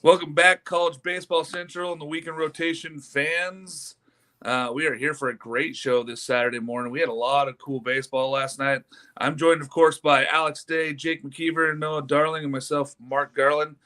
Welcome back, College Baseball Central and the Weekend Rotation fans. We are here for a great show this Saturday morning. We had a lot of cool baseball last night. I'm joined, of course, by Alex Day, Jake McKeever, Noah Darling, and myself, Mark Garland.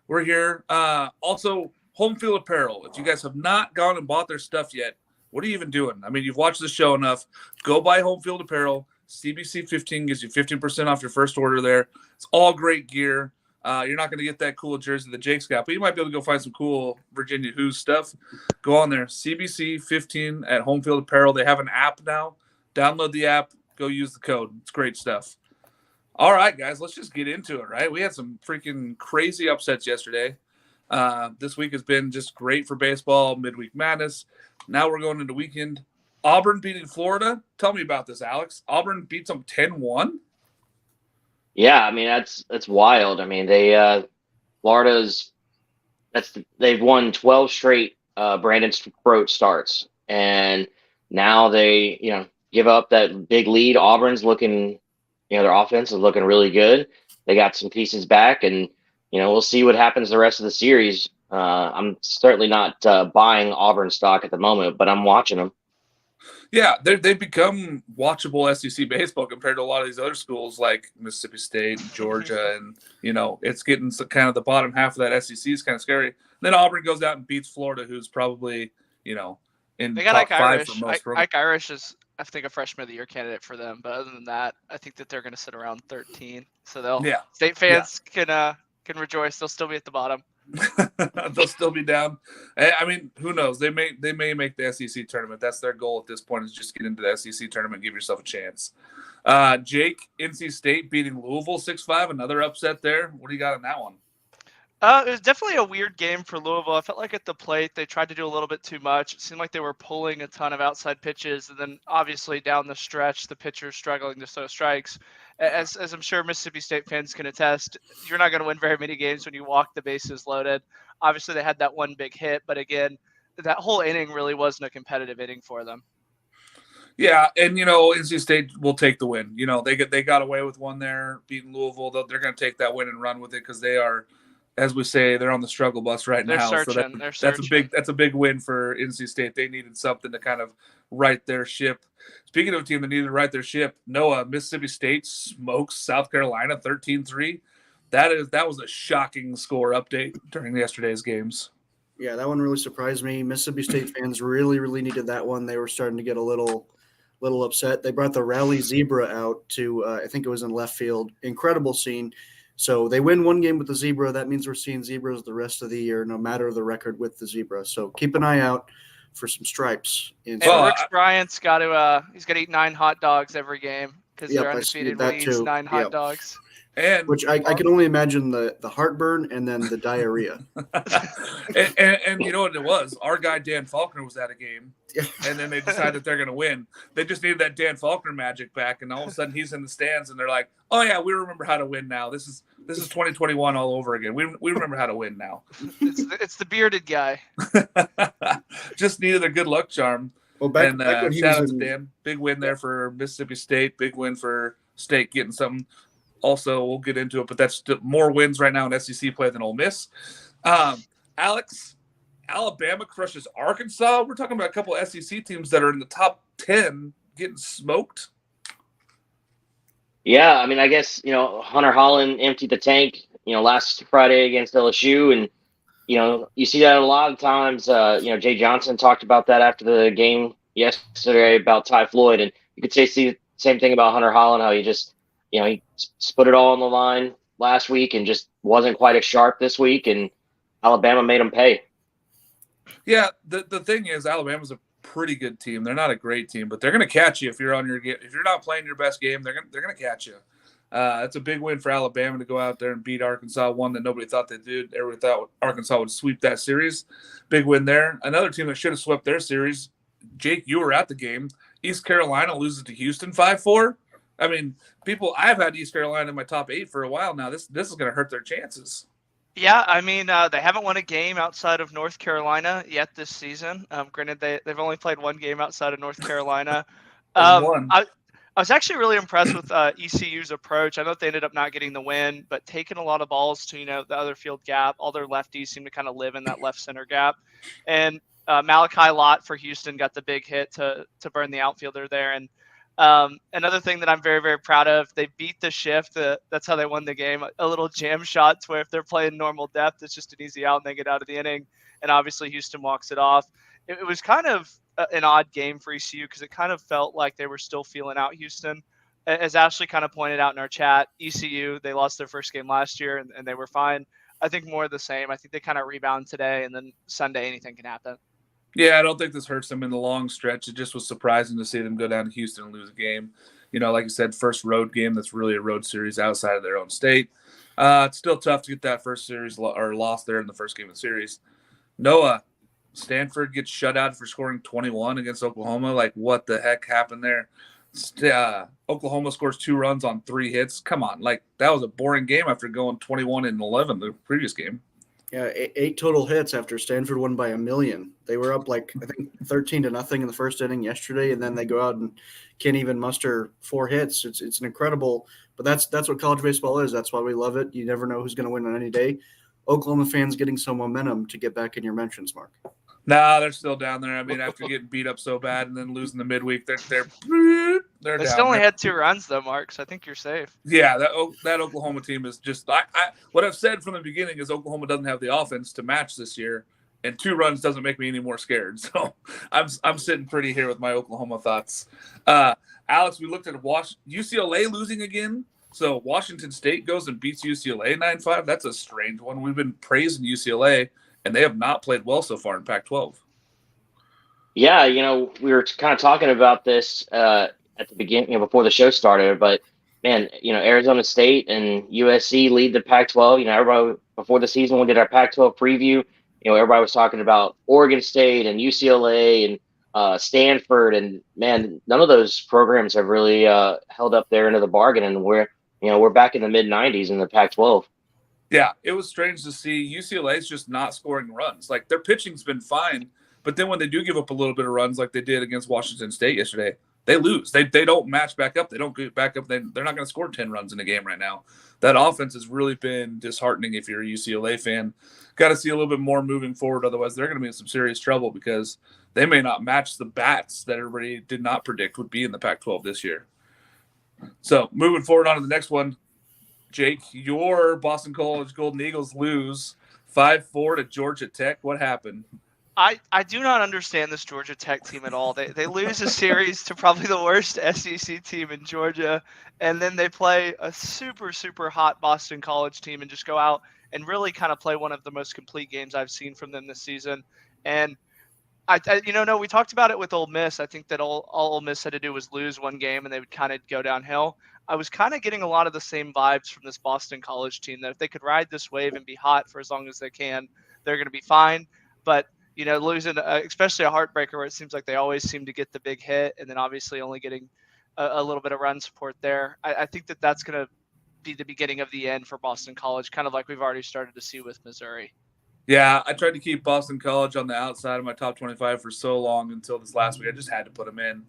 We're here. Also, Home Field Apparel. If you guys have not gone and bought their stuff yet, what are you even doing? I mean, you've watched the show enough. Go buy Home Field Apparel. CBC 15 gives you 15% off your first order there. It's all great gear. You're not going to get that cool jersey that Jake's got, but you might be able to go find some cool Virginia Who's stuff. Go on there, CBC 15 at Home Field Apparel. They have an app now. Download the app. Go use the code. It's great stuff. All right, guys, let's just get into it, right? We had some freaking crazy upsets yesterday. This week has been just great for baseball, midweek madness. Now we're going into weekend. Auburn beating Florida. Tell me about this, Alex. Auburn beats them 10-1. Yeah, I mean that's wild. I mean Florida's they've won 12 straight Brandon Sproat starts, and now they give up that big lead. Auburn's looking, their offense is looking really good. They got some pieces back, and we'll see what happens the rest of the series. I'm certainly not buying Auburn stock at the moment, but I'm watching them. Yeah, they've become watchable SEC baseball compared to a lot of these other schools like Mississippi State and Georgia. And, it's getting kind of the bottom half of that SEC is kind of scary. Then Auburn goes out and beats Florida, who's probably, in They got top Ike five Irish. for most programs. Ike Irish is, I think, a freshman of the year candidate for them. But other than that, I think that they're going to sit around 13. So state fans can rejoice. They'll still be at the bottom. They'll still be down. I mean, who knows? They may make the SEC tournament. That's their goal at this point, is just get into the SEC tournament, give yourself a chance. Jake, NC State beating Louisville 6-5, another upset there. What do you got on that one? It was definitely a weird game for Louisville. I felt like at the plate they tried to do a little bit too much. It seemed like they were pulling a ton of outside pitches, and then obviously down the stretch, the pitchers struggling to throw strikes. As I'm sure Mississippi State fans can attest, you're not going to win very many games when you walk the bases loaded. Obviously, they had that one big hit, but again, that whole inning really wasn't a competitive inning for them. Yeah, and NC State will take the win. They got away with one there, beating Louisville. They're going to take that win and run with it because they are, as we say, they're on the struggle bus right now. Searching. So that's a big win for NC State. They needed something to kind of right their ship. Speaking of a team that needed to right their ship, Noah, Mississippi State smokes South Carolina 13-3. That was a shocking score update during yesterday's games. Yeah, that one really surprised me. Mississippi State fans really, really needed that one. They were starting to get a little upset. They brought the Rally Zebra out to, I think it was in left field. Incredible scene. So they win one game with the Zebra. That means we're seeing Zebras the rest of the year, no matter the record with the Zebra. So keep an eye out for some stripes. And Rich Bryant's got to he's got to eat 9 hot dogs every game because they're undefeated when he eats 9 hot dogs. And which I can only imagine the heartburn and then the diarrhea. and you know what it was? Our guy Dan Faulkner was at a game, and then they decided that they're going to win. They just needed that Dan Faulkner magic back, and all of a sudden he's in the stands, and they're like, "Oh yeah, we remember how to win now. This is 2021 all over again. We remember how to win now." It's the bearded guy. Just needed a good luck charm. Well, back shout out to Dan. Big win there for Mississippi State. Big win for State getting something. Also, we'll get into it, but that's more wins right now in SEC play than Ole Miss. Alex, Alabama crushes Arkansas. We're talking about a couple of SEC teams that are in the top 10 getting smoked. Yeah, I mean, I guess, Hunter Holland emptied the tank, last Friday against LSU. And, you see that a lot of times. Jay Johnson talked about that after the game yesterday about Ty Floyd. And you could say the same thing about Hunter Holland, how he just, he put it all on the line last week and just wasn't quite as sharp this week, and Alabama made him pay. Yeah, the thing is, Alabama's a pretty good team. They're not a great team, but they're going to catch you if you're not playing your best game. They're going to catch you. It's a big win for Alabama to go out there and beat Arkansas, one that nobody thought they did. Everybody thought Arkansas would sweep that series. Big win there. Another team that should have swept their series. Jake, you were at the game. East Carolina loses to Houston 5-4. I mean, I've had East Carolina in my top 8 for a while now. This is going to hurt their chances. Yeah, I mean, they haven't won a game outside of North Carolina yet this season. Granted, they've only played one game outside of North Carolina. I was actually really impressed with ECU's approach. I know they ended up not getting the win, but taking a lot of balls to the other field gap. All their lefties seem to kind of live in that left center gap, and Malachi Lott for Houston got the big hit to burn the outfielder there. And another thing that I'm very, very proud of, they beat the shift. That's how they won the game. A little jam shot to where if they're playing normal depth, it's just an easy out and they get out of the inning. And obviously Houston walks it off. It was kind of an odd game for ECU because it kind of felt like they were still feeling out Houston. As Ashley kind of pointed out in our chat, ECU, they lost their first game last year and they were fine. I think more of the same. I think they kind of rebound today, and then Sunday anything can happen. Yeah, I don't think this hurts them in the long stretch. It just was surprising to see them go down to Houston and lose a game. Like you said, first road game that's really a road series outside of their own state. It's still tough to get that first series or loss there in the first game of the series. Noah, Stanford gets shut out for scoring 21 against Oklahoma. Like, what the heck happened there? Oklahoma scores 2 runs on 3 hits. Come on. Like, that was a boring game after going 21 and 11 the previous game. Yeah, 8 total hits after Stanford won by 1 million. They were up I think 13-0 in the first inning yesterday, and then they go out and can't even muster 4 hits. It's an incredible, but that's what college baseball is. That's why we love it. You never know who's going to win on any day. Oklahoma fans getting some momentum to get back in your mentions, Mark. Nah, they're still down there. I mean, after getting beat up so bad and then losing the midweek, they're They down still only there. had 2 runs though, Mark. So I think you're safe. Yeah, that Oklahoma team is just what I've said from the beginning is Oklahoma doesn't have the offense to match this year, and 2 runs doesn't make me any more scared. So I'm sitting pretty here with my Oklahoma thoughts. Alex, we looked at UCLA losing again. So Washington State goes and beats UCLA 9-5. That's a strange one. We've been praising UCLA, and they have not played well so far in Pac-12. Yeah, we were kind of talking about this at the beginning, before the show started. But man, Arizona State and USC lead the Pac-12. Everybody before the season we did our Pac-12 preview. Everybody was talking about Oregon State and UCLA and Stanford, and man, none of those programs have really held up their end of the bargain. And we're back in the mid 90s in the Pac-12. Yeah, it was strange to see UCLA's just not scoring runs. Like, their pitching's been fine, but then when they do give up a little bit of runs like they did against Washington State yesterday, they lose. They don't match back up. They don't get back up. They're not going to score 10 runs in a game right now. That offense has really been disheartening if you're a UCLA fan. Got to see a little bit more moving forward. Otherwise, they're going to be in some serious trouble because they may not match the bats that everybody did not predict would be in the Pac-12 this year. So moving forward on to the next one, Jake, your Boston College Golden Eagles lose 5-4 to Georgia Tech. What happened? I do not understand this Georgia Tech team at all. They lose a series to probably the worst SEC team in Georgia, and then they play a super, super hot Boston College team and just go out and really kind of play one of the most complete games I've seen from them this season. And we talked about it with Ole Miss. I think that all Ole Miss had to do was lose one game and they would kind of go downhill. I was kind of getting a lot of the same vibes from this Boston College team, that if they could ride this wave and be hot for as long as they can, they're going to be fine. But losing, especially a heartbreaker where it seems like they always seem to get the big hit, and then obviously only getting a little bit of run support there. I think that that's going to be the beginning of the end for Boston College, kind of like we've already started to see with Missouri. Yeah, I tried to keep Boston College on the outside of my top 25 for so long until this last week. I just had to put them in.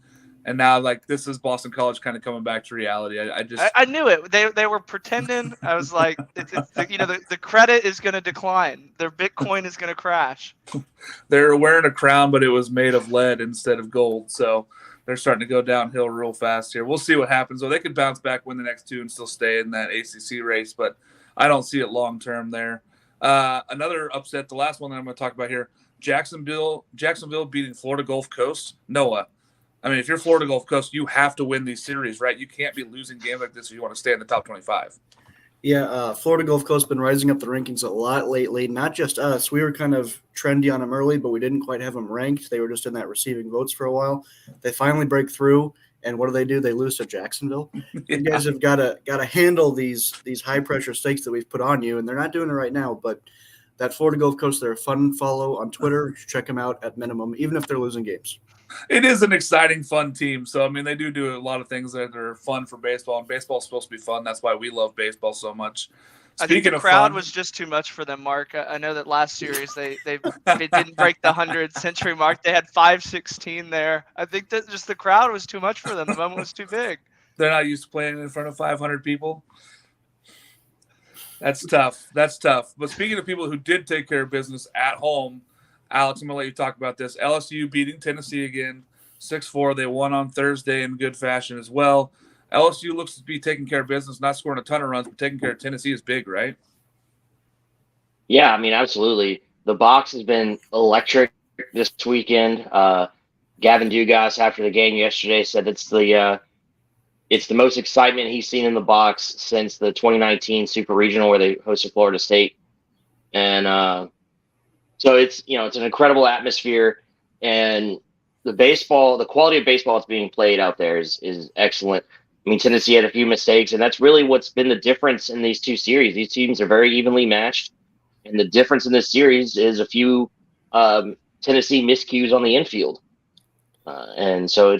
And now, this is Boston College kind of coming back to reality. I knew it. They were pretending. I was like, the credit is going to decline. Their Bitcoin is going to crash. They're wearing a crown, but it was made of lead instead of gold. So they're starting to go downhill real fast here. We'll see what happens. Well, they could bounce back, win the next 2, and still stay in that ACC race, but I don't see it long term there. Another upset, the last one that I'm going to talk about here, Jacksonville beating Florida Gulf Coast. Noah, I mean, if you're Florida Gulf Coast, you have to win these series, right? You can't be losing games like this if you want to stay in the top 25. Yeah, Florida Gulf Coast been rising up the rankings a lot lately. Not just us. We were kind of trendy on them early, but we didn't quite have them ranked. They were just in that receiving votes for a while. They finally break through, and what do? They lose to Jacksonville. Yeah. You guys have got to handle these high pressure stakes that we've put on you, and they're not doing it right now. But that Florida Gulf Coast, they're a fun follow on Twitter. You should check them out at minimum, even if they're losing games. It is an exciting, fun team. So, I mean, they do a lot of things that are fun for baseball, and baseball is supposed to be fun. That's why we love baseball so much. I think the crowd was just too much for them, Mark. I know that last series they didn't break the 100 century mark. They had 516 there. I think that just the crowd was too much for them. The moment was too big. They're not used to playing in front of 500 people. That's tough. That's tough. But speaking of people who did take care of business at home, Alex, I'm going to let you talk about this. LSU beating Tennessee again, 6-4. They won on Thursday in good fashion as well. LSU looks to be taking care of business, not scoring a ton of runs, but taking care of Tennessee is big, right? Yeah, I mean, absolutely. The box has been electric this weekend. Gavin Dugas, after the game yesterday, said it's the most excitement he's seen in the box since the 2019 Super Regional where they hosted Florida State, and so it's an incredible atmosphere, and the quality of baseball that's being played out there is excellent. I mean, Tennessee had a few mistakes, and that's really what's been the difference in these two series. These teams are very evenly matched, and the difference in this series is a few Tennessee miscues on the infield, and so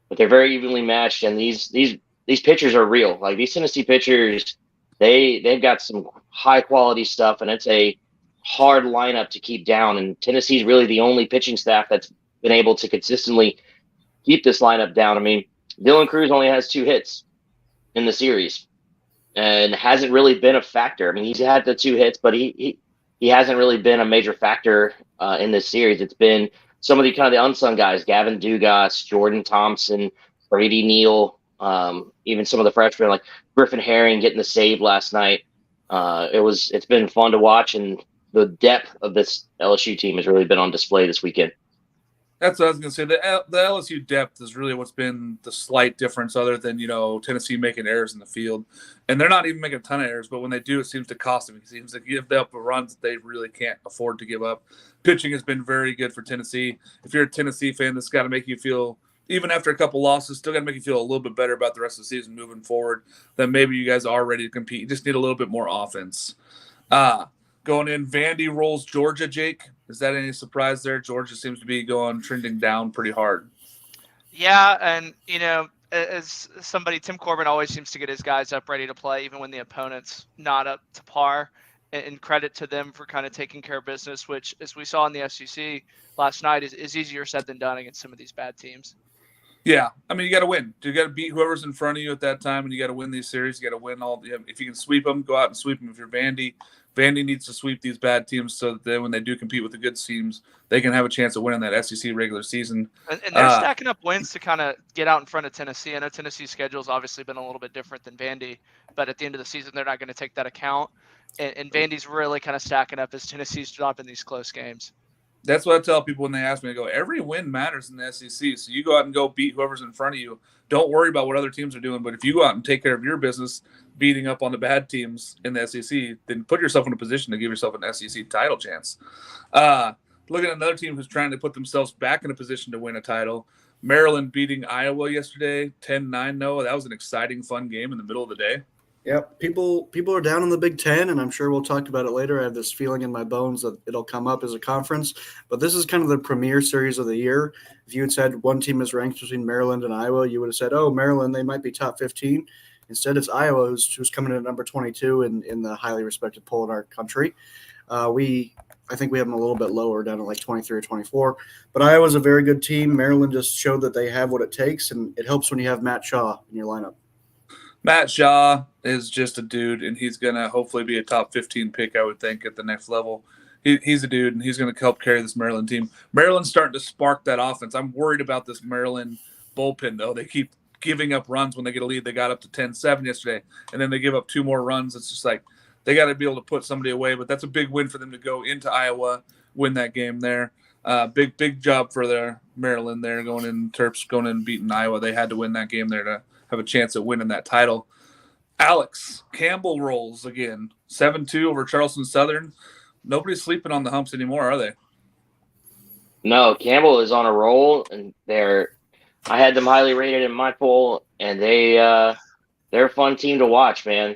but they're very evenly matched, and these pitchers are real. Like these Tennessee pitchers, they've got some high quality stuff, and it's a hard lineup to keep down. And Tennessee's really the only pitching staff that's been able to consistently keep this lineup down. I mean, Dylan Cruz only has 2 hits in the series, and hasn't really been a factor. I mean, he's had the 2 hits, but he hasn't really been a major factor in this series. It's been some of the unsung guys: Gavin Dugas, Jordan Thompson, Brady Neal, even some of the freshmen like Griffin Herring getting the save last night. It's been fun to watch, and the depth of this LSU team has really been on display this weekend. That's what I was going to say. The LSU depth is really what's been the slight difference, other than Tennessee making errors in the field, and they're not even making a ton of errors. But when they do, it seems to cost them. It seems to give up runs that they really can't afford to give up. Pitching has been very good for Tennessee. If you're a Tennessee fan, that's got to make you feel, even after a couple losses, still got to make you feel a little bit better about the rest of the season moving forward. That maybe you guys are ready to compete. You just need a little bit more offense. Going in, Vandy rolls Georgia, Jake. Is that any surprise there? Georgia seems to be trending down pretty hard. Yeah, and, as somebody, Tim Corbin always seems to get his guys up ready to play, even when the opponent's not up to par. And credit to them for kind of taking care of business, which, as we saw in the SEC last night, is easier said than done against some of these bad teams. Yeah, I mean, you got to win. You got to beat whoever's in front of you at that time, and you got to win these series. You got to win all. If you can sweep them, go out and sweep them. If you're Vandy needs to sweep these bad teams so that then when they do compete with the good teams, they can have a chance of winning that SEC regular season. And they're stacking up wins to kind of get out in front of Tennessee. I know Tennessee's schedule's obviously been a little bit different than Vandy, but at the end of the season, they're not going to take that account. And Vandy's really kind of stacking up as Tennessee's dropping these close games. That's what I tell people when they ask me. I go, every win matters in the SEC. So you go out and go beat whoever's in front of you. Don't worry about what other teams are doing. But if you go out and take care of your business, beating up on the bad teams in the SEC, then put yourself in a position to give yourself an SEC title chance. Look at another team who's trying to put themselves back in a position to win a title. Maryland beating Iowa yesterday, 10-9. Noah, that was an exciting, fun game in the middle of the day. Yep, people are down in the Big Ten, and I'm sure we'll talk about it later. I have this feeling in my bones that it'll come up as a conference, but this is kind of the premier series of the year. If you had said one team is ranked between Maryland and Iowa, you would have said, oh, Maryland, they might be top 15. Instead, it's Iowa who's coming in at number 22 in the highly respected poll in our country. I think we have them a little bit lower, down at like 23 or 24. But Iowa's a very good team. Maryland just showed that they have what it takes, and it helps when you have Matt Shaw in your lineup. Matt Shaw is just a dude, and he's going to hopefully be a top 15 pick, I would think, at the next level. He's a dude, and he's going to help carry this Maryland team. Maryland's starting to spark that offense. I'm worried about this Maryland bullpen, though. They keep giving up runs when they get a lead. They got up to 10-7 yesterday, and then they give up 2 more runs. It's just like they got to be able to put somebody away, but that's a big win for them to go into Iowa, win that game there. Big job for their Maryland there, Terps going in and beating Iowa. They had to win that game there to have a chance at winning that title. Alex, Campbell rolls again, 7-2 over Charleston Southern. Nobody's sleeping on the humps anymore, are they? No, Campbell is on a roll, and I had them highly rated in my poll, and they're a fun team to watch, man.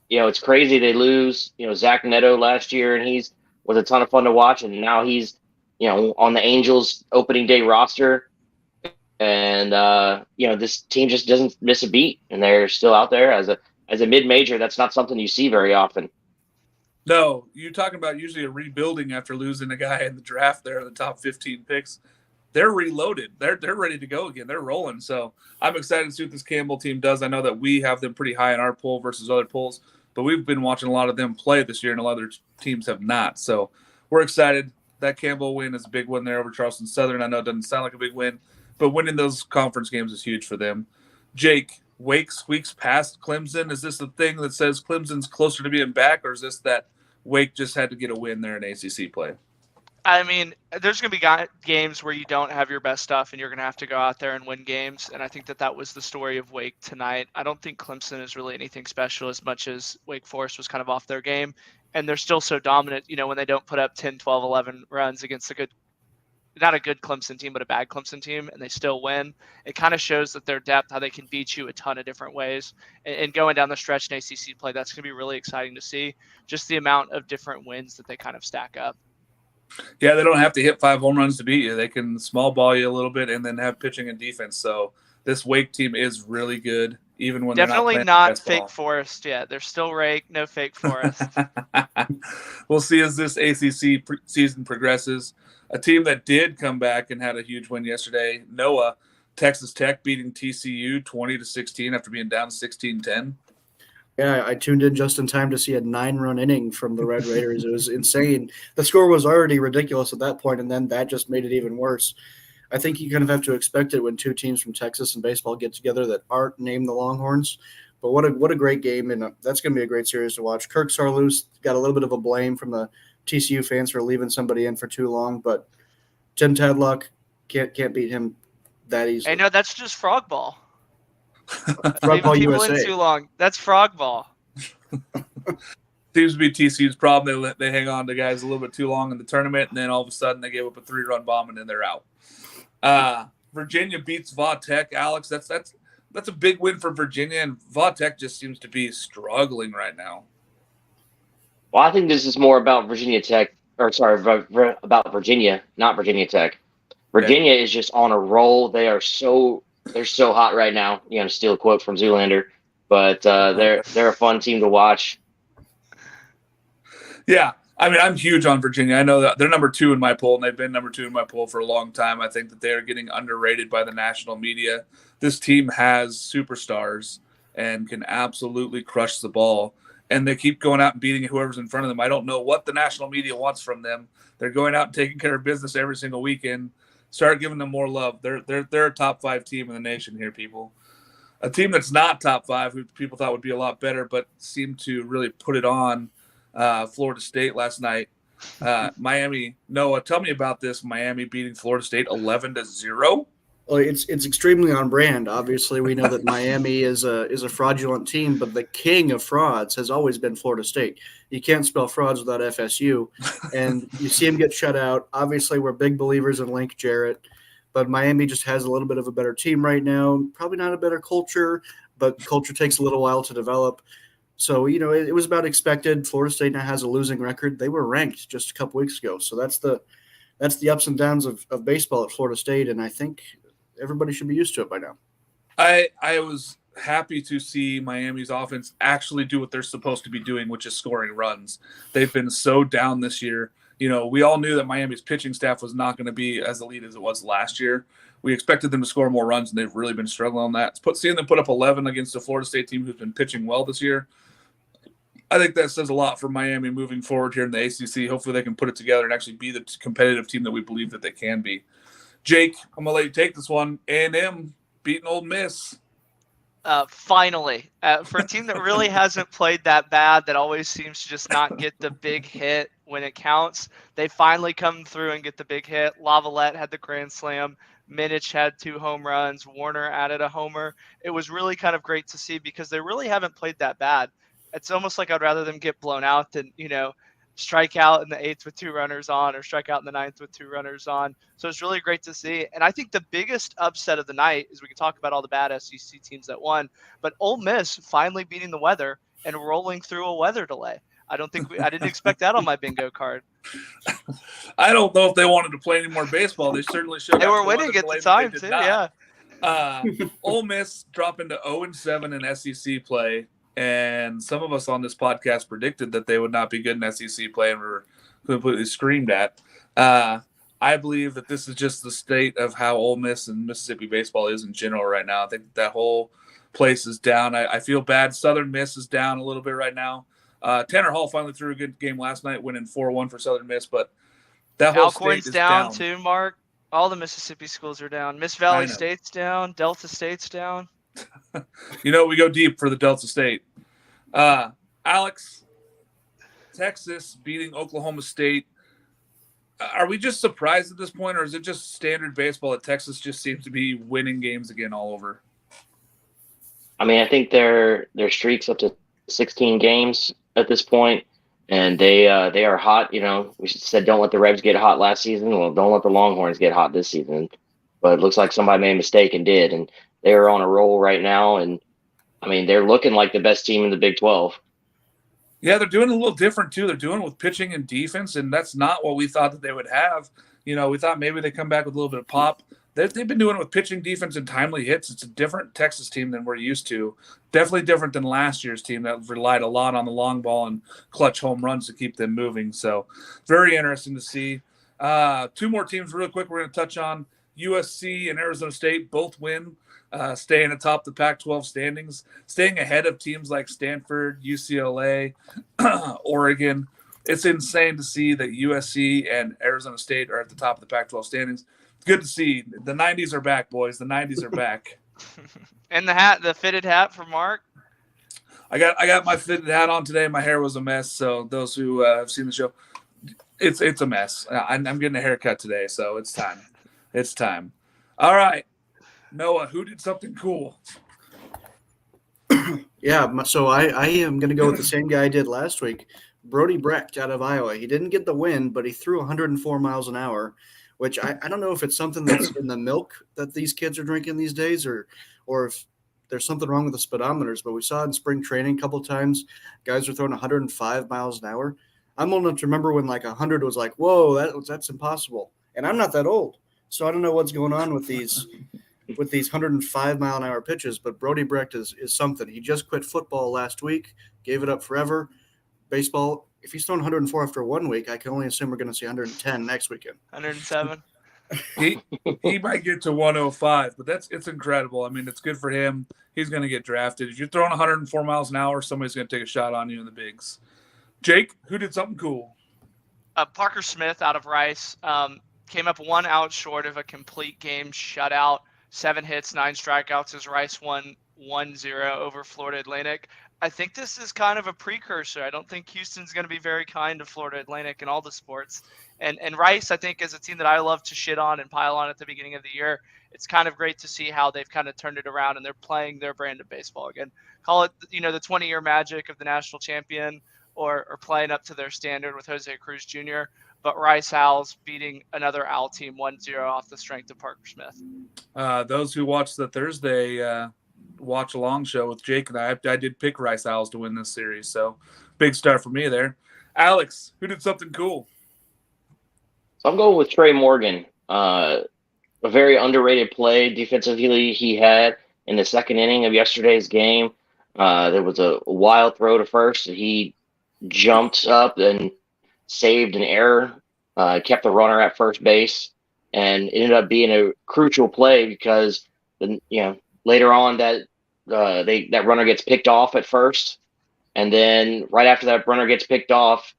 It's crazy they lose, Zach Neto last year, and he was a ton of fun to watch, and now he's, on the Angels opening day roster. And this team just doesn't miss a beat, and they're still out there as a mid-major. That's not something you see very often. No, you're talking about usually a rebuilding after losing a guy in the draft there, the top 15 picks. they're reloaded. They're ready to go again. They're rolling. So I'm excited to see what this Campbell team does. I know that we have them pretty high in our poll versus other polls, but we've been watching a lot of them play this year, and a lot of other teams have not. So we're excited. That Campbell win is a big win there over Charleston Southern. I know it doesn't sound like a big win, but winning those conference games is huge for them. Jake, Wake squeaks past Clemson. Is this the thing that says Clemson's closer to being back, or is this that Wake just had to get a win there in ACC play? I mean, there's going to be games where you don't have your best stuff and you're going to have to go out there and win games. And I think that was the story of Wake tonight. I don't think Clemson is really anything special as much as Wake Forest was kind of off their game. And they're still so dominant, when they don't put up 10, 12, 11 runs against not a good Clemson team, but a bad Clemson team, and they still win. It kind of shows that their depth, how they can beat you a ton of different ways. And going down the stretch in ACC play, that's going to be really exciting to see, just the amount of different wins that they kind of stack up. Yeah, they don't have to hit 5 home runs to beat you. They can small ball you a little bit and then have pitching and defense. So this Wake team is really good, even when definitely they're not fake Forest yet. They're still Rake, no fake Forest. We'll see as this ACC season progresses. A team that did come back and had a huge win yesterday, Noah, Texas Tech beating TCU 20-16 after being down 16-10. Yeah, I tuned in just in time to see a 9-run inning from the Red Raiders. It was insane. The score was already ridiculous at that point, and then that just made it even worse. I think you kind of have to expect it when two teams from Texas and baseball get together that aren't named the Longhorns. But what a great game, and that's going to be a great series to watch. Kirk Saarloos got a little bit of a blame from the TCU fans for leaving somebody in for too long, but Tim Tadlock can't beat him that easily. Hey, no, that's just frog ball. Frog ball people USA. in too long. That's frog ball. Seems to be TCU's problem. They hang on to guys a little bit too long in the tournament, and then all of a sudden they gave up a 3-run bomb, and then they're out. Virginia beats Va Tech. Alex, that's a big win for Virginia, and Va Tech just seems to be struggling right now. Well, I think this is more about Virginia Tech, about Virginia, not Virginia Tech. Virginia is just on a roll. They're so hot right now. Steal a quote from Zoolander, but they're a fun team to watch. Yeah, I mean, I'm huge on Virginia. I know that they're number 2 in my poll, and they've been number 2 in my poll for a long time. I think that they are getting underrated by the national media. This team has superstars and can absolutely crush the ball, and they keep going out and beating whoever's in front of them. I don't know what the national media wants from them. They're going out and taking care of business every single weekend. Start giving them more love. They're a top 5 team in the nation here, people. A team that's not top 5, who people thought would be a lot better, but seemed to really put it on, Florida State last night. Miami. Noah, tell me about this. Miami beating Florida State 11-0. Well, it's extremely on brand. Obviously, we know that Miami is a fraudulent team, but the king of frauds has always been Florida State. You can't spell frauds without FSU, and you see them get shut out. Obviously, we're big believers in Link Jarrett, but Miami just has a little bit of a better team right now. Probably not a better culture, but culture takes a little while to develop. So, it was about expected. Florida State now has a losing record. They were ranked just a couple weeks ago. So that's the ups and downs of baseball at Florida State, and I think everybody should be used to it by now. I was happy to see Miami's offense actually do what they're supposed to be doing, which is scoring runs. They've been so down this year. We all knew that Miami's pitching staff was not going to be as elite as it was last year. We expected them to score more runs, and they've really been struggling on that. Seeing them put up 11 against a Florida State team who's been pitching well this year, I think that says a lot for Miami moving forward here in the ACC. Hopefully they can put it together and actually be the competitive team that we believe that they can be. Jake, I'm going to let you take this one. A&M beating Ole Miss. Finally, for a team that really hasn't played that bad, that always seems to just not get the big hit when it counts, they finally come through and get the big hit. Lavalette had the grand slam. Minich had 2 home runs. Warner added a homer. It was really kind of great to see because they really haven't played that bad. It's almost like I'd rather them get blown out than, strike out in the 8th with 2 runners on or strike out in the 9th with 2 runners on. So it's really great to see. And I think the biggest upset of the night is we can talk about all the bad SEC teams that won, but Ole Miss finally beating the weather and rolling through a weather delay. I didn't expect that on my bingo card. I don't know if they wanted to play any more baseball. They certainly should. They were winning at the time too, yeah. Ole Miss dropping to 0-7 in SEC play. And some of us on this podcast predicted that they would not be good in SEC play and were completely screamed at. I believe that this is just the state of how Ole Miss and Mississippi baseball is in general right now. I think that whole place is down. I feel bad. Southern Miss is down a little bit right now. Tanner Hall finally threw a good game last night, winning 4-1 for Southern Miss, but that whole state Alcorn's is down down. too, Mark. All the Mississippi schools are down. Miss I Valley know. State's down. Delta State's down. We go deep for the Delta State. Alex, Texas beating Oklahoma State. Are we just surprised at this point, or is it just standard baseball that Texas just seems to be winning games again all over? I mean, I think their streak's up to 16 games at this point, and they are hot. We said don't let the Rebs get hot last season. Well, don't let the Longhorns get hot this season. But it looks like somebody made a mistake and did, and they are on a roll right now. And I mean, they're looking like the best team in the Big 12. Yeah, they're doing a little different too. They're doing it with pitching and defense, and that's not what we thought that they would have. We thought maybe they come back with a little bit of pop. They've been doing it with pitching, defense, and timely hits. It's a different Texas team than we're used to. Definitely different than last year's team that relied a lot on the long ball and clutch home runs to keep them moving. So very interesting to see. Two more teams real quick we're going to touch on. USC and Arizona State both win, staying atop the Pac-12 standings, staying ahead of teams like Stanford, UCLA, Oregon. It's insane to see that USC and Arizona State are at the top of the Pac-12 standings. Good to see. The 90s are back, boys. The 90s are back. And the fitted hat for Mark. I got my fitted hat on today. My hair was a mess. So those who have seen the show, it's a mess. I'm getting a haircut today, so it's time. It's time. All right, Noah, who did something cool? Yeah, so I am going to go with the same guy I did last week, Brody Brecht out of Iowa. He didn't get the win, but he threw 104 miles an hour, which I don't know if it's something that's in the milk that these kids are drinking these days or if there's something wrong with the speedometers, but we saw in spring training a couple of times guys were throwing 105 miles an hour. I'm old enough to remember when 100 was like, whoa, that's impossible. And I'm not that old. So I don't know what's going on with these 105 mile an hour pitches, but Brody Brecht is something. He just quit football last week, gave it up forever. Baseball, if he's throwing 104 after 1 week, I can only assume we're going to see 110 next weekend. 107. He might get to 105, but it's incredible. I mean, it's good for him. He's going to get drafted. If you're throwing 104 miles an hour, somebody's going to take a shot on you in the bigs. Jake, who did something cool? Parker Smith out of Rice came up 1 out short of a complete game shutout. 7 hits, 9 strikeouts as Rice won 1-0 over Florida Atlantic. I think this is kind of a precursor. I don't think Houston's going to be very kind to Florida Atlantic in all the sports. And Rice, I think, is a team that I love to shit on and pile on at the beginning of the year. It's kind of great to see how they've kind of turned it around and they're playing their brand of baseball again. Call it, the 20-year magic of the national champion or playing up to their standard with Jose Cruz Jr., but Rice Owls beating another Owl team 1-0 off the strength of Parker Smith. Those who watched the Thursday watch along show with Jake and I did pick Rice Owls to win this series, so big start for me there. Alex, who did something cool? So I'm going with Trey Morgan. A very underrated play defensively he had in the second inning of yesterday's game. There was a wild throw to first. He jumped up and saved an error, kept the runner at first base, and it ended up being a crucial play because later on that runner gets picked off at first, and then right after that runner gets picked off,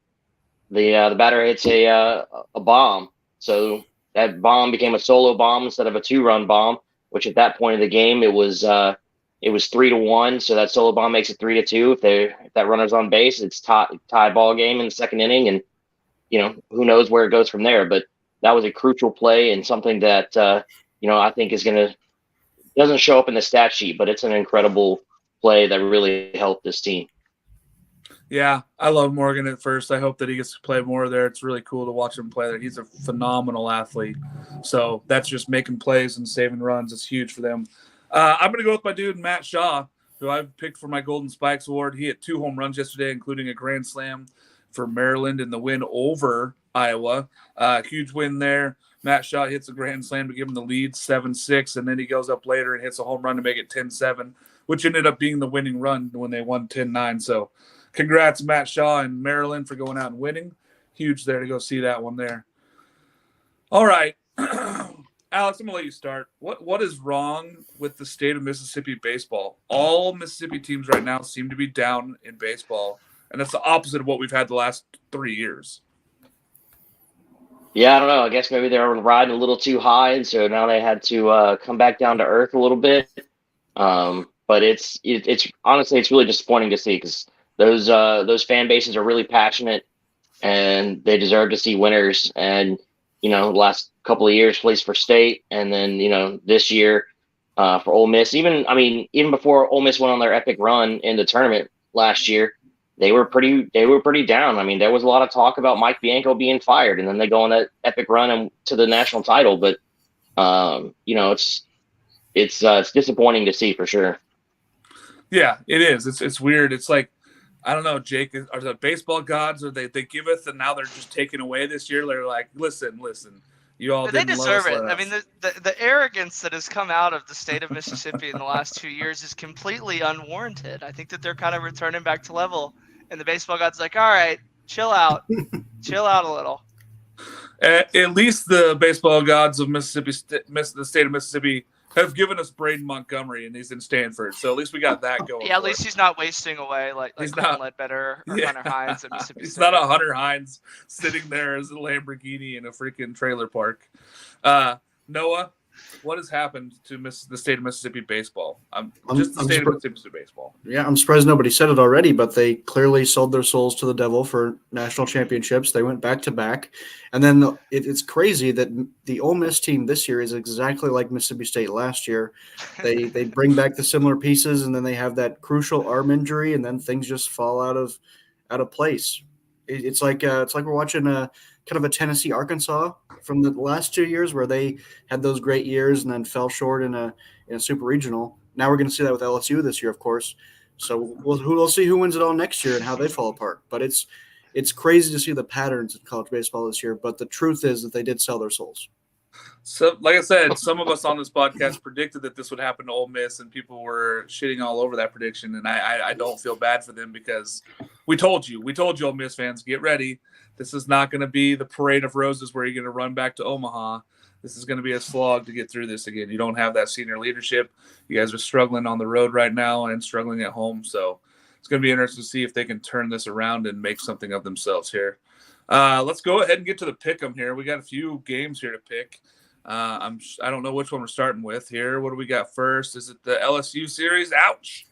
the batter hits a bomb. So that bomb became a solo bomb instead of a 2-run bomb, which at that point of the game it was 3-1. So that solo bomb makes it 3-2. If that runner's on base, it's tie ball game in the second inning, and who knows where it goes from there. But that was a crucial play and something that I think doesn't show up in the stat sheet, but it's an incredible play that really helped this team. Yeah, I love Morgan at first. I hope that he gets to play more there. It's really cool to watch him play there. He's a phenomenal athlete. So that's just making plays and saving runs. It's huge for them. I'm going to go with my dude, Matt Shaw, who I've picked for my Golden Spikes Award. He hit 2 home runs yesterday, including a grand slam for Maryland in the win over Iowa. Huge win there. Matt Shaw hits a grand slam to give him the lead 7-6, and then he goes up later and hits a home run to make it 10-7, which ended up being the winning run when they won 10-9. So congrats, Matt Shaw and Maryland, for going out and winning. Huge there to go see that one there. All right. Alex, I'm gonna let you start. What is wrong with the state of Mississippi baseball? All Mississippi teams right now seem to be down in baseball, and that's the opposite of what we've had the last 3 years. Yeah, I don't know. I guess maybe they were riding a little too high, and so now they had to come back down to earth a little bit. But it's honestly it's really disappointing to see because those fan bases are really passionate and they deserve to see winners. And the last couple of years, placed for state, and then this year for Ole Miss. Even before Ole Miss went on their epic run in the tournament last year, they were pretty down. I mean, there was a lot of talk about Mike Bianco being fired, and then they go on that epic run and to the national title. But it's disappointing to see for sure. Yeah, it is. It's weird. It's like, I don't know, Jake, are the baseball gods, or they giveth and now they're just taking away this year? They're like, listen, you all They didn't deserve love it. us. I mean, the arrogance that has come out of the state of Mississippi in the last 2 years is completely unwarranted. I think that they're kind of returning back to level, and the baseball gods like, all right, chill out a little. At least the baseball gods of Mississippi, the state of Mississippi, have given us Braden Montgomery, and he's in Stanford. So at least we got that going. Yeah, at least he's not wasting away like He's Colton not- Ledbetter or Yeah. Hunter Hines at Mississippi He's State. not a Hunter Hines sitting there as a Lamborghini in a freaking trailer park. Noah, what has happened to the state of Mississippi baseball? State of Mississippi baseball. Yeah, I'm surprised nobody said it already, but they clearly sold their souls to the devil for national championships. They went back to back, and then it's crazy that the Ole Miss team this year is exactly like Mississippi State last year. They bring back the similar pieces, and then they have that crucial arm injury, and then things just fall out of place. It's like we're watching a kind of a Tennessee Arkansas from the last 2 years where they had those great years and then fell short in a super regional. Now we're going to see that with LSU this year, of course. So we'll see who wins it all next year and how they fall apart. But it's crazy to see the patterns in college baseball this year. But the truth is that they did sell their souls. So, like I said, some of us on this podcast predicted that this would happen to Ole Miss, and people were shitting all over that prediction. And I don't feel bad for them because we told you, Ole Miss fans, get ready. This is not going to be the parade of roses where you're going to run back to Omaha. This is going to be a slog to get through this again. You don't have that senior leadership. You guys are struggling on the road right now and struggling at home. So it's going to be interesting to see if they can turn this around and make something of themselves here. Let's go ahead and get to the pick 'em here. We got a few games here to pick. I don't know which one we're starting with here. What do we got first? Is it the LSU series? Ouch.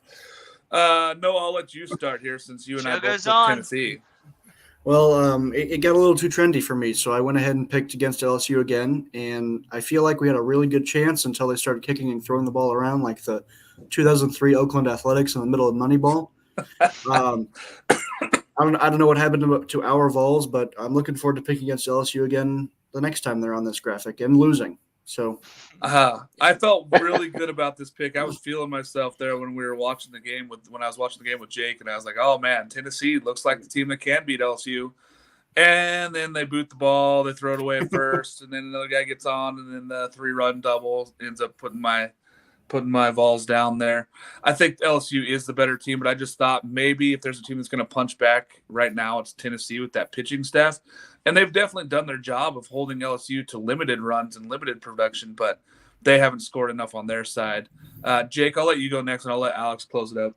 No, I'll let you start here since you and I both took Tennessee. Well, it got a little too trendy for me, so I went ahead and picked against LSU again, and I feel like we had a really good chance until they started kicking and throwing the ball around like the 2003 Oakland Athletics in the middle of Moneyball. I don't know what happened to our Vols, but I'm looking forward to picking against LSU again the next time they're on this graphic and losing. So I felt really good about this pick. I was feeling myself there when we were watching the game when I was watching the game with Jake, and I was like, "Oh man, Tennessee looks like the team that can beat LSU." And then they boot the ball, they throw it away at first, and then another guy gets on, and then the 3-run double ends up putting my Vols down there. I think LSU is the better team, but I just thought maybe if there's a team that's going to punch back right now, it's Tennessee with that pitching staff. And they've definitely done their job of holding LSU to limited runs and limited production, but they haven't scored enough on their side. Jake, I'll let you go next, and I'll let Alex close it up.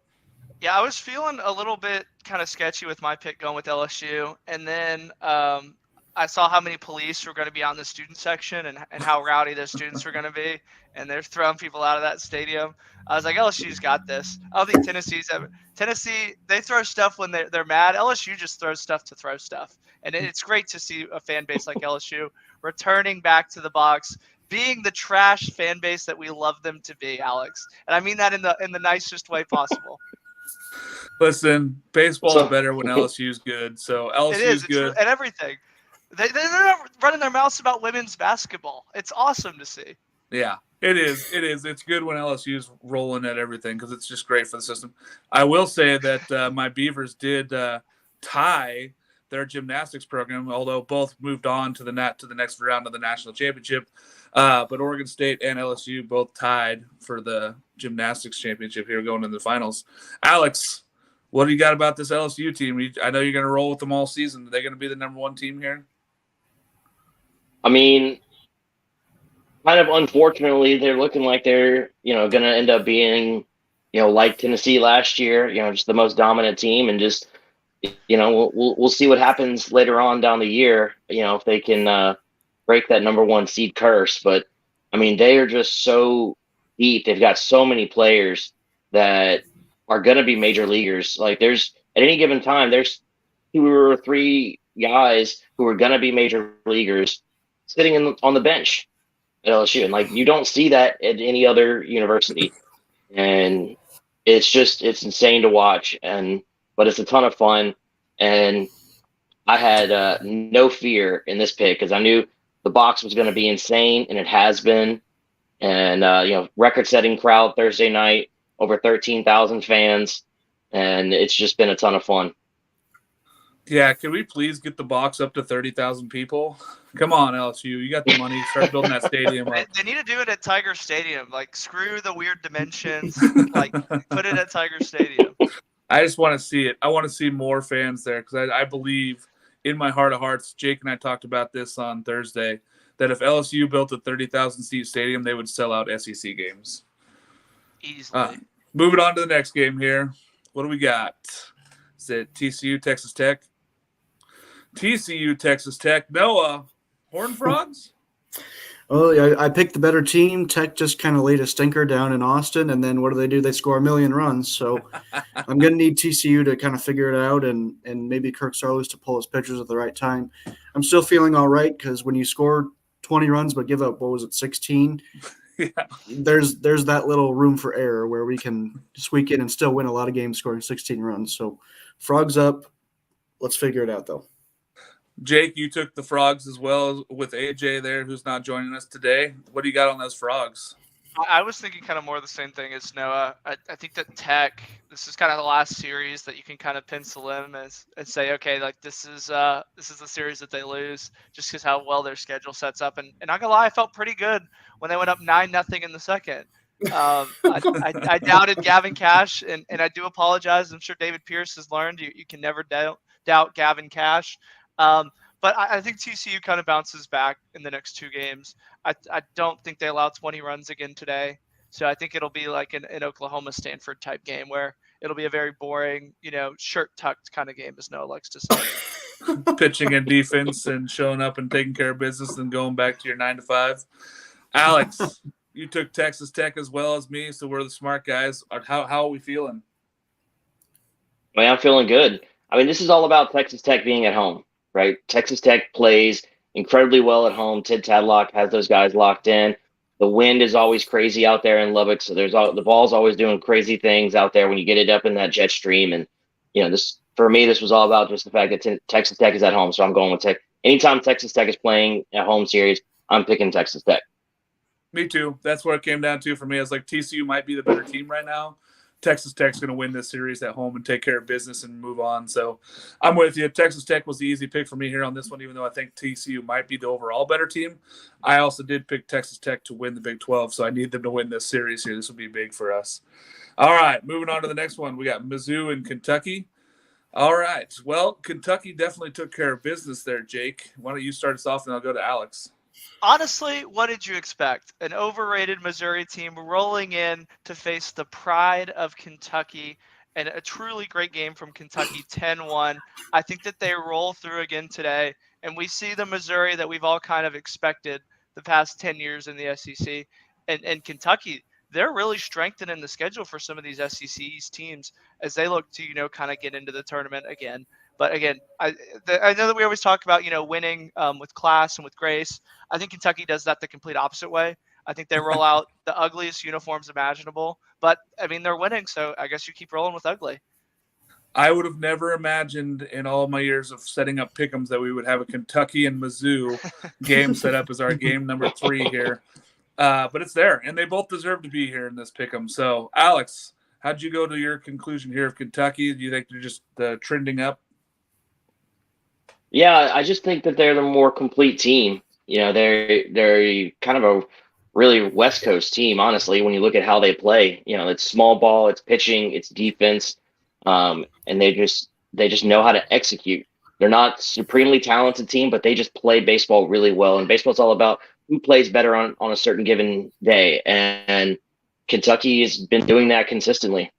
Yeah, I was feeling a little bit kind of sketchy with my pick going with LSU, and then I saw how many police were going to be out in the student section and how rowdy those students were going to be, and they're throwing people out of that stadium. I was like, LSU's got this. I don't think Tennessee, they throw stuff when they're mad. LSU just throws stuff to throw stuff. And it's great to see a fan base like LSU returning back to the box, being the trash fan base that we love them to be, Alex. And I mean that in the nicest way possible. Listen, baseball's better when LSU's good. So LSU's good. And everything. They're not running their mouths about women's basketball. It's awesome to see. Yeah, it is. It's good when LSU's rolling at everything because it's just great for the system. I will say that my Beavers did tie their gymnastics program, although both moved on to the next round of the national championship. But Oregon State and LSU both tied for the gymnastics championship here going into the finals. Alex, what do you got about this LSU team? I know you're going to roll with them all season. Are they going to be the number one team here? I mean, kind of unfortunately, they're looking like they're, going to end up being, like Tennessee last year, just the most dominant team, and just, we'll see what happens later on down the year, if they can break that number one seed curse. But I mean, they are just so deep. They've got so many players that are going to be major leaguers. Like there's at any given time, there's 2 or 3 guys who are going to be major leaguers sitting on the bench at LSU, and like you don't see that at any other university, and it's insane to watch, but it's a ton of fun, and I had no fear in this pick because I knew the box was going to be insane, and it has been, and record-setting crowd Thursday night, over 13,000 fans, and it's just been a ton of fun. Yeah, can we please get the box up to 30,000 people? Come on, LSU. You got the money. Start building that stadium up. They need to do it at Tiger Stadium. Like, screw the weird dimensions. Like, put it at Tiger Stadium. I just want to see it. I want to see more fans there because I believe in my heart of hearts, Jake and I talked about this on Thursday, that if LSU built a 30,000-seat stadium, they would sell out SEC games. Easily. Moving on to the next game here. What do we got? Is it TCU, Texas Tech? TCU, Texas Tech. Noah, Horned Frogs? Oh, yeah, I picked the better team. Tech just kind of laid a stinker down in Austin, and then what do? They score a million runs. So I'm going to need TCU to kind of figure it out, and maybe Kirk Saarloos to pull his pitchers at the right time. I'm still feeling all right because when you score 20 runs but give up, 16? Yeah. There's that little room for error where we can squeak in and still win a lot of games scoring 16 runs. So Frogs up. Let's figure it out, though. Jake, you took the Frogs as well with AJ there, who's not joining us today. What do you got on those Frogs? I was thinking kind of more the same thing as Noah. I think that Tech, this is kind of the last series that you can kind of pencil in and say, okay, like this is the series that they lose just because how well their schedule sets up. And not gonna lie, I felt pretty good when they went up 9-0 in the second. I doubted Gavin Cash, and I do apologize. I'm sure David Pierce has learned you can never doubt Gavin Cash. But I think TCU kind of bounces back in the next 2 games. I don't think they allow 20 runs again today. So I think it'll be like an Oklahoma-Stanford type game where it'll be a very boring, shirt tucked kind of game, as Noah likes to say. Pitching and defense and showing up and taking care of business and going back to your 9 to 5. Alex, you took Texas Tech as well as me, so we're the smart guys. How are we feeling? I'm feeling good. I mean, this is all about Texas Tech being at home, right? Texas Tech plays incredibly well at home. Ted Tadlock has those guys locked in. The wind is always crazy out there in Lubbock, so the ball's always doing crazy things out there when you get it up in that jet stream. And this for me, this was all about just the fact that Texas Tech is at home, so I'm going with Tech. Anytime Texas Tech is playing a home series, I'm picking Texas Tech. Me too. That's what it came down to for me. I was like, TCU might be the better team right now. Texas Tech's going to win this series at home and take care of business and move on. So I'm with you. Texas Tech was the easy pick for me here on this one, even though I think TCU might be the overall better team. I also did pick Texas Tech to win the Big 12, so I need them to win this series here. This will be big for us. All right, moving on to the next one. We got Mizzou and Kentucky. All right. Well, Kentucky definitely took care of business there, Jake. Why don't you start us off, and I'll go to Alex. Honestly, what did you expect? An overrated Missouri team rolling in to face the pride of Kentucky, and a truly great game from Kentucky, 10-1. I think that they roll through again today, and we see the Missouri that we've all kind of expected the past 10 years in the SEC. And Kentucky, they're really strengthening the schedule for some of these SEC East teams as they look to, kind of get into the tournament again. But again, I know that we always talk about, winning with class and with grace. I think Kentucky does that the complete opposite way. I think they roll out the ugliest uniforms imaginable. But, I mean, they're winning, so I guess you keep rolling with ugly. I would have never imagined in all my years of setting up pick'ems that we would have a Kentucky and Mizzou game set up as our game number 3 here. But it's there, and they both deserve to be here in this pick'em. So, Alex, how'd you go to your conclusion here of Kentucky? Do you think they're just trending up? Yeah, I just think that they're the more complete team. They're kind of a really West Coast team, honestly, when you look at how they play. It's small ball, it's pitching, it's defense, and they just know how to execute. They're not supremely talented team, but they just play baseball really well. And baseball's all about who plays better on a certain given day, and Kentucky has been doing that consistently.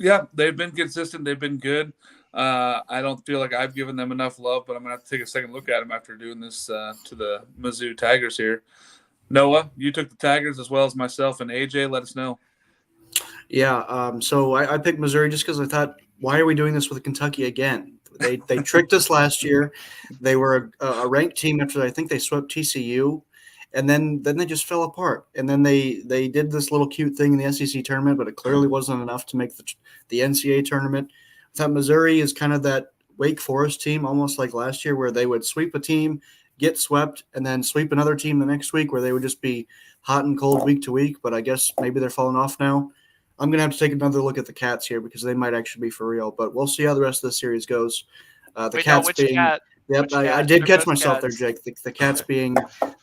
Yeah, they've been consistent. They've been good. I don't feel like I've given them enough love, but I'm going to have to take a second look at them after doing this to the Mizzou Tigers here. Noah, you took the Tigers as well as myself, and AJ, let us know. Yeah, so I picked Missouri just because I thought, why are we doing this with Kentucky again? They tricked us last year. They were a ranked team after I think they swept TCU, and then they just fell apart. And then they did this little cute thing in the SEC tournament, but it clearly wasn't enough to make the NCAA tournament. I thought Missouri is kind of that Wake Forest team, almost like last year, where they would sweep a team, get swept, and then sweep another team the next week, where they would just be hot and cold week to week. But I guess maybe they're falling off now. I'm going to have to take another look at the Cats here because they might actually be for real, but we'll see how the rest of the series goes. The Cats being, cat? Yep, I Cat? did They're catch both myself Cats. there, Jake. The Cats being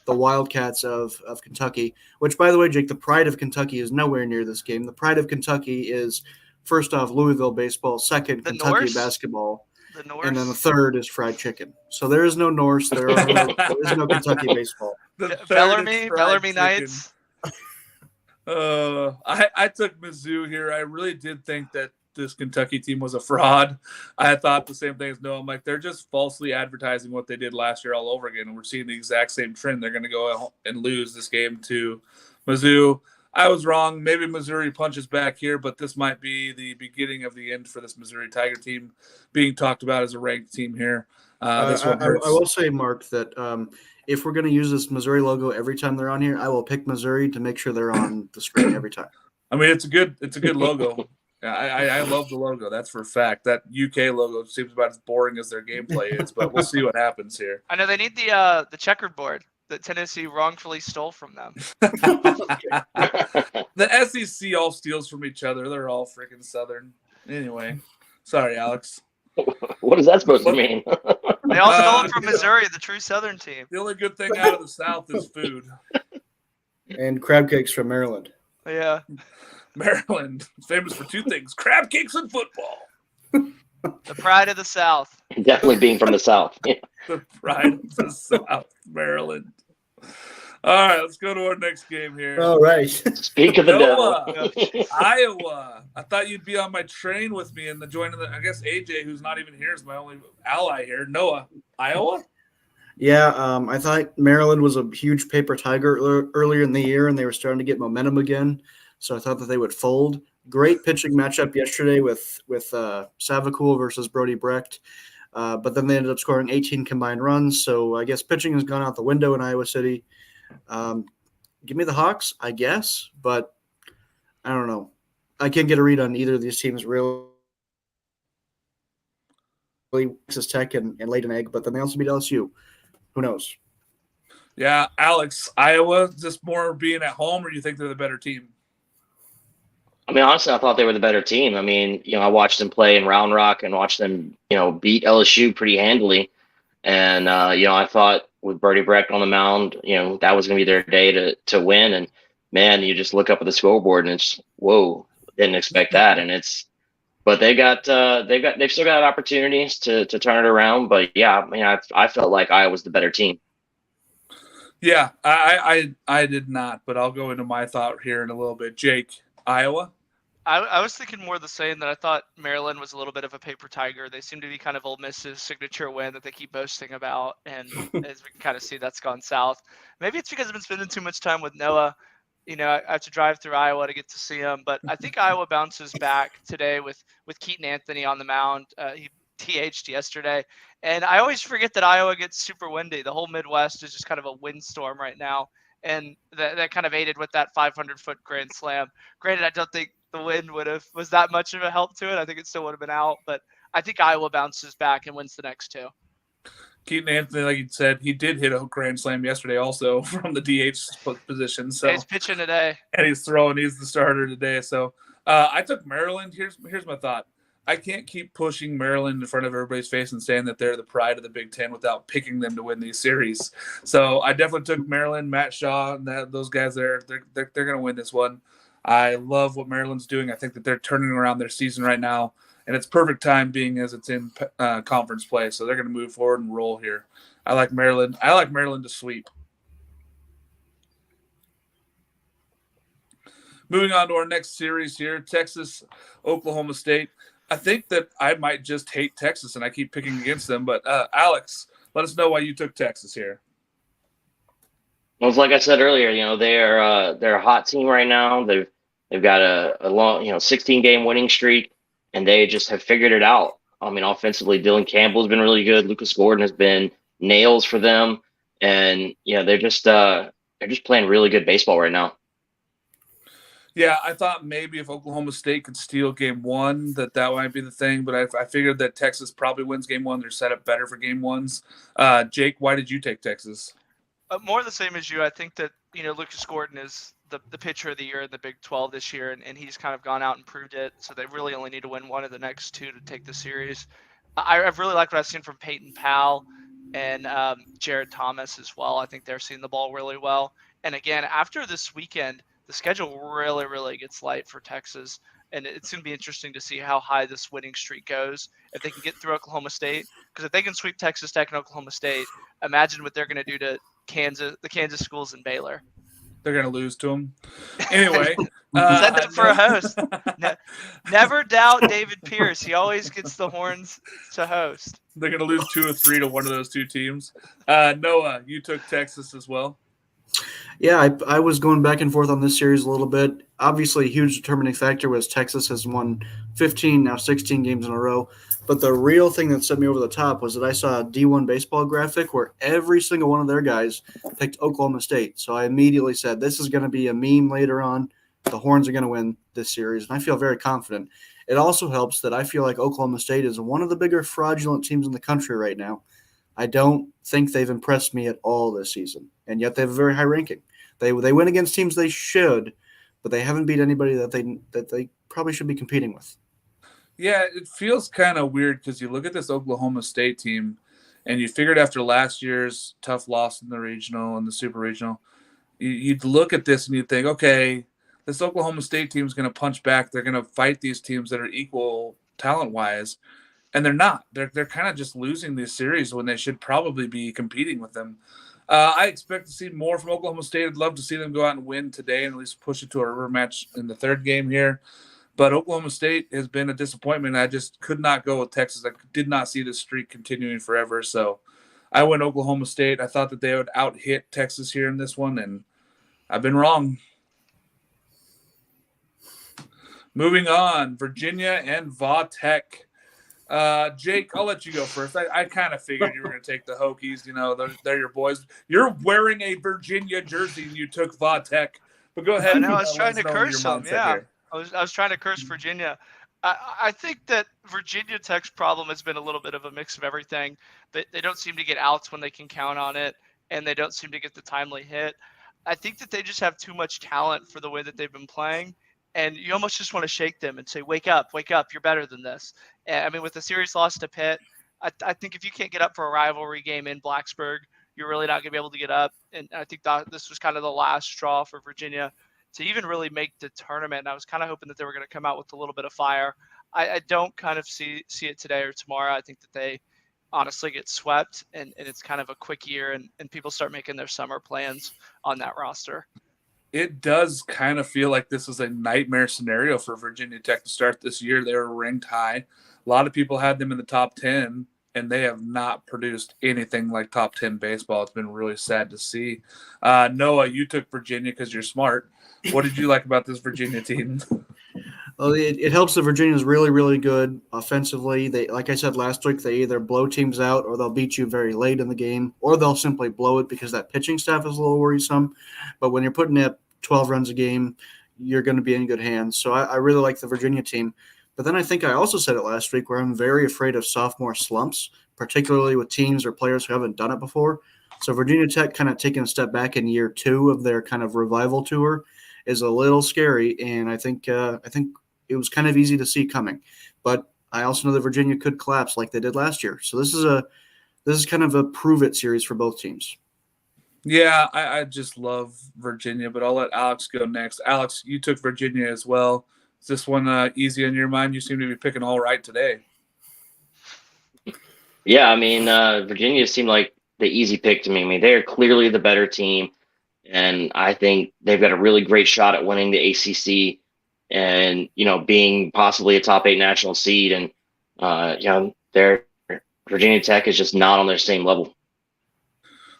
the Wildcats of Kentucky, which, by the way, Jake, the pride of Kentucky is nowhere near this game. The pride of Kentucky is, first off, Louisville baseball, second, The Kentucky Norse? basketball, The Norse. and then the third is fried chicken. So there is no Norse. There is no Kentucky baseball. Bellarmine Knights. I took Mizzou here. I really did think that this Kentucky team was a fraud. I thought the same thing as Noah. I'm like, they're just falsely advertising what they did last year all over again, and we're seeing the exact same trend. They're going to go and lose this game to Mizzou. I was wrong. Maybe Missouri punches back here, but this might be the beginning of the end for this Missouri Tiger team being talked about as a ranked team here. This one hurts. I will say, Mark, that if we're going to use this Missouri logo every time they're on here, I will pick Missouri to make sure they're on the screen every time. I mean, it's a good logo. I love the logo. That's for a fact. That UK logo seems about as boring as their gameplay is, but we'll see what happens here. I know they need the checkerboard that Tennessee wrongfully stole from them. The SEC all steals from each other. They're all freaking Southern. Anyway, sorry, Alex. What is that supposed to mean? They all stole it from Missouri, the true Southern team. The only good thing out of the South is food. And crab cakes from Maryland. Yeah. Maryland is famous for two things: crab cakes and football. The pride of the South. Definitely being from the South. Yeah. The pride of the South, Maryland. All right, let's go to our next game here. All right. Speak of the Noah, devil. Iowa. I thought you'd be on my train with me and the joining the. I guess AJ, who's not even here, is my only ally here. Noah, Iowa. Yeah, I thought Maryland was a huge paper tiger earlier in the year, and they were starting to get momentum again. So I thought that they would fold. Great pitching matchup yesterday with Savakul versus Brody Brecht. But then they ended up scoring 18 combined runs. So I guess pitching has gone out the window in Iowa City. Give me the Hawks, I guess, but I don't know. I can't get a read on either of these teams really. Texas Tech and laid an egg, but then they also beat LSU. Who knows? Yeah, Alex, Iowa. Is this more being at home, or do you think they're the better team? I mean, honestly, I thought they were the better team. I mean, I watched them play in Round Rock and watched them, beat LSU pretty handily. And, I thought with Brody Brecht on the mound, that was going to be their day to win. And, man, you just look up at the scoreboard and it's, whoa, didn't expect that. And but they've still got opportunities to turn it around. But, yeah, I mean, I felt like I was the better team. Yeah, I did not, but I'll go into my thought here in a little bit. Jake, Iowa? I was thinking more the same, that I thought Maryland was a little bit of a paper tiger. They seem to be kind of Ole Miss's signature win that they keep boasting about, and as we can kind of see, that's gone south. Maybe it's because I've been spending too much time with Noah. I have to drive through Iowa to get to see him, but I think Iowa bounces back today with Keaton Anthony on the mound. He TH'd yesterday, and I always forget that Iowa gets super windy. The whole Midwest is just kind of a windstorm right now. And that kind of aided with that 500-foot grand slam. Granted, I don't think the wind was that much of a help to it. I think it still would have been out, but I think Iowa bounces back and wins the next two. Keaton Anthony, like you said, he did hit a grand slam yesterday also from the DH position. So he's pitching today. And he's throwing. He's the starter today. So I took Maryland. Here's my thought. I can't keep pushing Maryland in front of everybody's face and saying that they're the pride of the Big Ten without picking them to win these series. So I definitely took Maryland, Matt Shaw, and those guys there. They're going to win this one. I love what Maryland's doing. I think that they're turning around their season right now, and it's perfect time being as it's in conference play. So they're going to move forward and roll here. I like Maryland. I like Maryland to sweep. Moving on to our next series here, Texas, Oklahoma State. I think that I might just hate Texas, and I keep picking against them. But Alex, let us know why you took Texas here. Well, it's like I said earlier, they're a hot team right now. They've got a long 16-game winning streak, and they just have figured it out. I mean, offensively, Dylan Campbell's been really good. Lucas Gordon has been nails for them, and they're just playing really good baseball right now. Yeah, I thought maybe if Oklahoma State could steal game one, that might be the thing. But I figured that Texas probably wins game one. They're set up better for game ones. Jake, why did you take Texas? More the same as you. I think that Lucas Gordon is the pitcher of the year in the Big 12 this year, and he's kind of gone out and proved it. So they really only need to win one of the next two to take the series. I've really liked what I've seen from Peyton Powell and Jared Thomas as well. I think they're seeing the ball really well. And again, after this weekend, the schedule really, really gets light for Texas. And it's going to be interesting to see how high this winning streak goes if they can get through Oklahoma State. Because if they can sweep Texas Tech and Oklahoma State, imagine what they're going to do to the Kansas schools in Baylor. They're going to lose to them. Anyway. Send it for a host. Never doubt David Pierce. He always gets the horns to host. They're going to lose 2 or 3 to one of those two teams. Noah, you took Texas as well. Yeah, I was going back and forth on this series a little bit. Obviously, a huge determining factor was Texas has won 15, now 16 games in a row. But the real thing that set me over the top was that I saw a D1 baseball graphic where every single one of their guys picked Oklahoma State. So I immediately said, this is going to be a meme later on. The Horns are going to win this series, and I feel very confident. It also helps that I feel like Oklahoma State is one of the bigger fraudulent teams in the country right now. I don't think they've impressed me at all this season, and yet they have a very high ranking. They win against teams they should, but they haven't beat anybody that they probably should be competing with. Yeah, it feels kind of weird because you look at this Oklahoma State team, and you figured after last year's tough loss in the regional and the super regional, you'd look at this and you'd think, okay, this Oklahoma State team is going to punch back. They're going to fight these teams that are equal talent-wise, and they're not. They're kind of just losing these series when they should probably be competing with them. I expect to see more from Oklahoma State. I'd love to see them go out and win today and at least push it to a rematch in the third game here. But Oklahoma State has been a disappointment. I just could not go with Texas. I did not see this streak continuing forever. So I went Oklahoma State. I thought that they would out-hit Texas here in this one, and I've been wrong. Moving on, Virginia and Va Tech. Jake, I'll let you go first. I kind of figured you were going to take the Hokies. They're your boys. You're wearing a Virginia jersey, and you took Va Tech. But go ahead. I know. I was trying to curse them. Yeah. I was trying to curse Virginia. I think that Virginia Tech's problem has been a little bit of a mix of everything. They don't seem to get outs when they can count on it, and they don't seem to get the timely hit. I think that they just have too much talent for the way that they've been playing, and you almost just want to shake them and say, wake up, you're better than this. And, I mean, with the series loss to Pitt, I think if you can't get up for a rivalry game in Blacksburg, you're really not going to be able to get up. And I think that this was kind of the last straw for Virginia to even really make the tournament. And I was kind of hoping that they were going to come out with a little bit of fire. I don't kind of see it today or tomorrow. I think that they honestly get swept, and it's kind of a quick year, and people start making their summer plans on that roster. It does kind of feel like this is a nightmare scenario for Virginia Tech to start this year. They were ranked high. A lot of people had them in the top 10, and they have not produced anything like top 10 baseball. It's been really sad to see. Noah, you took Virginia because you're smart. What did you like about this Virginia team? Well, it helps that Virginia's really, really good offensively. They, like I said last week, they either blow teams out or they'll beat you very late in the game, or they'll simply blow it because that pitching staff is a little worrisome. But when you're putting up 12 runs a game, you're going to be in good hands. So I really like the Virginia team. But then I think I also said it last week where I'm very afraid of sophomore slumps, particularly with teams or players who haven't done it before. So Virginia Tech kind of taking a step back in year 2 of their kind of revival tour is a little scary, and I think it was kind of easy to see coming. But I also know that Virginia could collapse like they did last year. So this is kind of a prove-it series for both teams. Yeah, I just love Virginia, but I'll let Alex go next. Alex, you took Virginia as well. Is this one easy in your mind? You seem to be picking all right today. Yeah, I mean, Virginia seemed like the easy pick to me. I mean, they're clearly the better team. And I think they've got a really great shot at winning the ACC and, being possibly a top 8 national seed. And, their Virginia Tech is just not on their same level.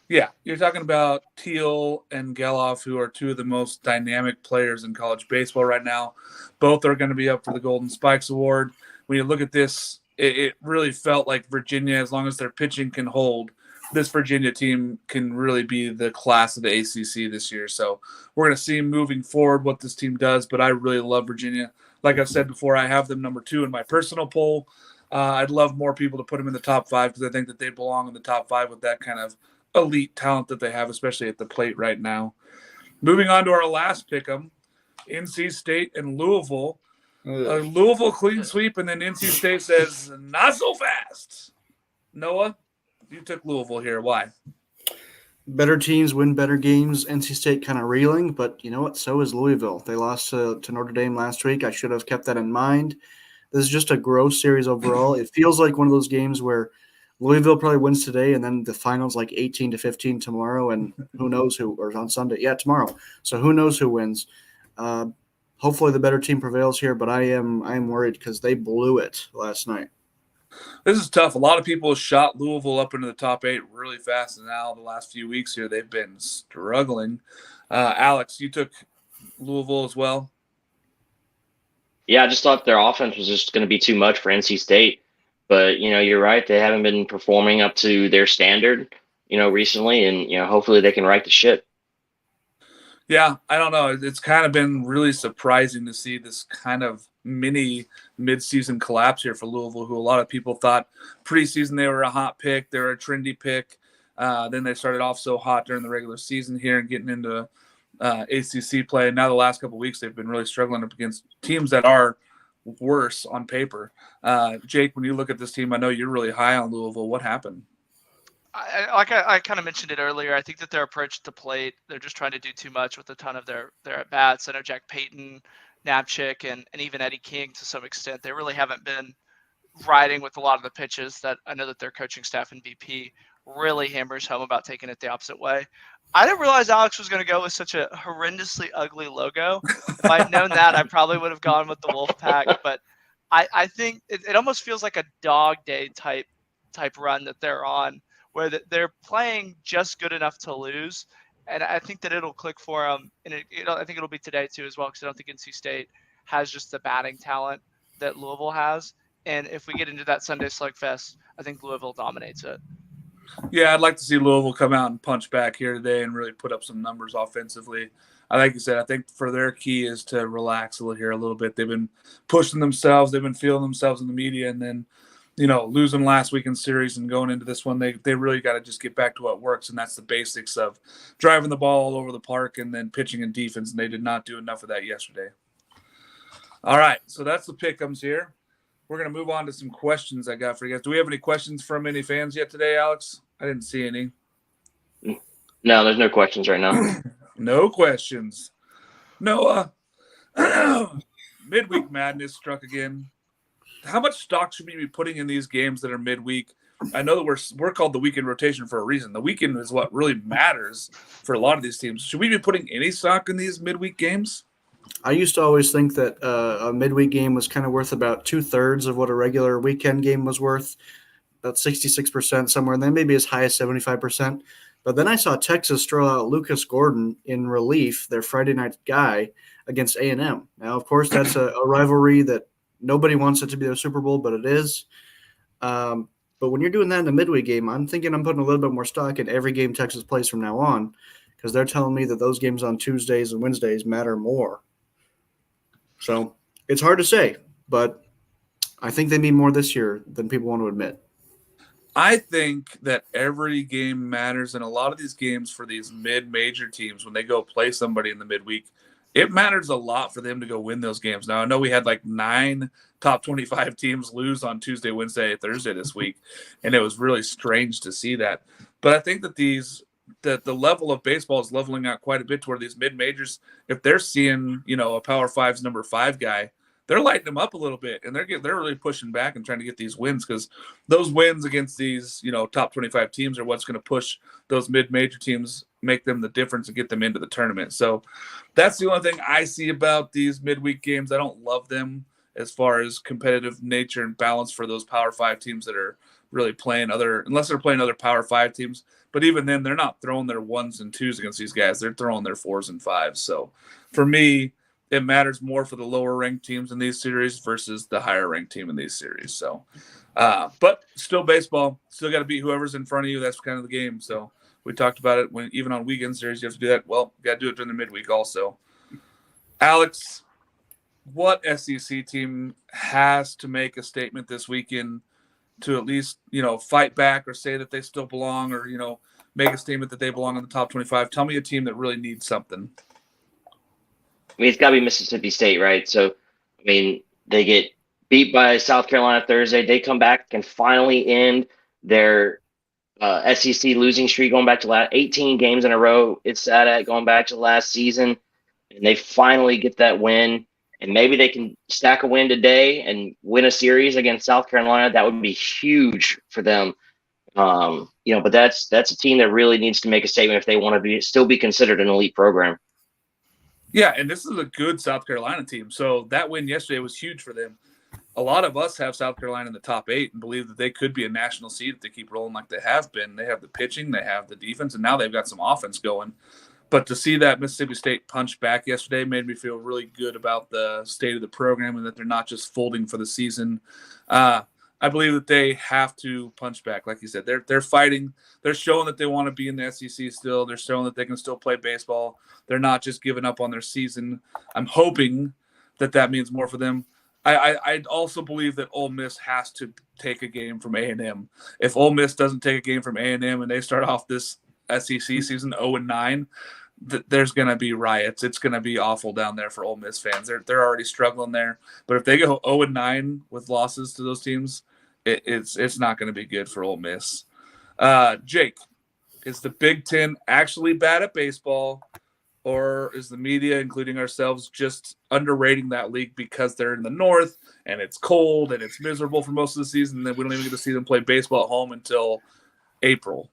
Yeah, you're talking about Teal and Geloff, who are two of the most dynamic players in college baseball right now. Both are going to be up for the Golden Spikes Award. When you look at this, it really felt like Virginia, as long as their pitching can hold, this Virginia team can really be the class of the ACC this year. So we're going to see moving forward what this team does, but I really love Virginia. Like I've said before, I have them number 2 in my personal poll. I'd love more people to put them in the top 5 because I think that they belong in the top 5 with that kind of elite talent that they have, especially at the plate right now. Moving on to our last pick'em, NC State and Louisville. Louisville clean sweep, and then NC State says, not so fast. Noah, you took Louisville here. Why? Better teams win better games. NC State kind of reeling, but you know what? So is Louisville. They lost to Notre Dame last week. I should have kept that in mind. This is just a gross series overall. It feels like one of those games where Louisville probably wins today, and then the finals like 18-15 tomorrow, and who knows who, or on Sunday. Yeah, tomorrow. So who knows who wins? Hopefully the better team prevails here, but I am worried because they blew it last night. This is tough. A lot of people shot Louisville up into the top 8 really fast, and now the last few weeks here they've been struggling. Alex, you took Louisville as well? Yeah, I just thought their offense was just going to be too much for NC State. But, you're right. They haven't been performing up to their standard, recently. And, hopefully they can right the ship. Yeah, I don't know. It's kind of been really surprising to see this kind of mini midseason collapse here for Louisville, who a lot of people thought preseason they were a hot pick. They were a trendy pick. Then they started off so hot during the regular season here and getting into ACC play. And now the last couple of weeks, they've been really struggling up against teams that are worse on paper. Jake, when you look at this team, I know you're really high on Louisville. What happened? I kind of mentioned it earlier. I think that their approach to the plate, they're just trying to do too much with a ton of their at-bats. I know Jack Payton, Knapchick, and even Eddie King to some extent. They really haven't been riding with a lot of the pitches that I know that their coaching staff and BP really hammers home about taking it the opposite way. I didn't realize Alex was going to go with such a horrendously ugly logo. If I'd known that, I probably would have gone with the Wolfpack. But I think it almost feels like a dog day type run that they're on, where they're playing just good enough to lose. And I think that it'll click for them. And I think it'll be today too as well, because I don't think NC State has just the batting talent that Louisville has. And if we get into that Sunday slugfest, I think Louisville dominates it. Yeah, I'd like to see Louisville come out and punch back here today and really put up some numbers offensively. Like you said, I think for their key is to relax a little here a little bit. They've been pushing themselves. They've been feeling themselves in the media. And then, losing last weekend series and going into this one, they really got to just get back to what works, and that's the basics of driving the ball all over the park and then pitching and defense, and they did not do enough of that yesterday. All right, so that's the pick'ems here. We're going to move on to some questions I got for you guys. Do we have any questions from any fans yet today, Alex? I didn't see any. No, there's no questions right now. No questions. Noah, midweek madness struck again. How much stock should we be putting in these games that are midweek? I know that we're called the weekend rotation for a reason. The weekend is what really matters for a lot of these teams. Should we be putting any stock in these midweek games? I used to always think that a midweek game was kind of worth about 2/3 of what a regular weekend game was worth, about 66% somewhere, and then maybe as high as 75%. But then I saw Texas throw out Lucas Gordon in relief, their Friday night guy, against A&M. Now, of course, that's a rivalry that nobody wants it to be the Super Bowl, but it is. But when you're doing that in a midweek game, I'm thinking I'm putting a little bit more stock in every game Texas plays from now on, because they're telling me that those games on Tuesdays and Wednesdays matter more. So it's hard to say, but I think they mean more this year than people want to admit. I think that every game matters, and a lot of these games for these mid-major teams, when they go play somebody in the midweek, it matters a lot for them to go win those games. Now, I know we had like 9 top 25 teams lose on Tuesday, Wednesday, Thursday this week, and it was really strange to see that. But I think that the level of baseball is leveling out quite a bit toward these mid-majors. If they're seeing, a Power Five's number 5 guy they're lighting them up a little bit, and they're really pushing back and trying to get these wins, because those wins against these top 25 teams are what's going to push those mid-major teams, make them the difference, and get them into the tournament. So that's the only thing I see about these midweek games. I don't love them as far as competitive nature and balance for those Power 5 teams that are really playing unless they're playing other Power 5 teams. But even then, they're not throwing their 1s and 2s against these guys. They're throwing their 4s and 5s. So for me, it matters more for the lower ranked teams in these series versus the higher ranked team in these series. So, but still baseball, still got to beat whoever's in front of you. That's kind of the game. So we talked about it even on weekend series, you have to do that. Well, you got to do it during the midweek also. Alex, what SEC team has to make a statement this weekend to at least, fight back or say that they still belong, or, make a statement that they belong in the top 25? Tell me a team that really needs something. I mean, it's got to be Mississippi State, right? So, I mean, they get beat by South Carolina Thursday. They come back and finally end their SEC losing streak going back to 18 games in a row. It's sad at going back to last season, and they finally get that win. And maybe they can stack a win today and win a series against South Carolina. That would be huge for them. But that's a team that really needs to make a statement if they want to still be considered an elite program. Yeah, and this is a good South Carolina team. So that win yesterday was huge for them. A lot of us have South Carolina in the top 8 and believe that they could be a national seed if they keep rolling like they have been. They have the pitching, they have the defense, and now they've got some offense going. But to see that Mississippi State punch back yesterday made me feel really good about the state of the program and that they're not just folding for the season. I believe that they have to punch back. Like you said, they're fighting. They're showing that they want to be in the SEC still. They're showing that they can still play baseball. They're not just giving up on their season. I'm hoping that means more for them. I also believe that Ole Miss has to take a game from A&M. If Ole Miss doesn't take a game from A&M and they start off this SEC season 0-9, there's going to be riots. It's going to be awful down there for Ole Miss fans. They're already struggling there. But if they go 0-9 with losses to those teams, it's not going to be good for Ole Miss. Jake, is the Big Ten actually bad at baseball, or is the media, including ourselves, just underrating that league because they're in the North and it's cold and it's miserable for most of the season, and then we don't even get to see them play baseball at home until April?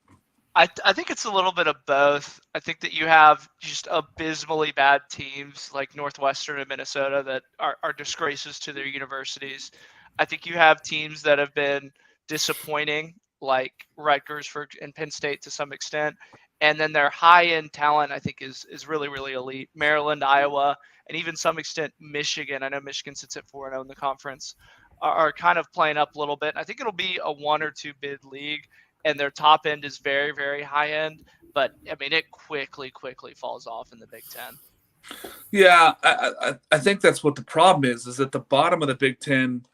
I think it's a little bit of both. I think that you have just abysmally bad teams like Northwestern and Minnesota that are disgraces to their universities. I think you have teams that have been disappointing, like Rutgers and Penn State to some extent. And then their high-end talent, I think, is really, really elite. Maryland, Iowa, and even some extent Michigan. I know Michigan sits at 4-0 in the conference, are kind of playing up a little bit. I think it'll be a 1 or 2 bid league, and their top end is very, very high end. But, I mean, it quickly falls off in the Big Ten. Yeah, I think that's what the problem is that the bottom of the Big Ten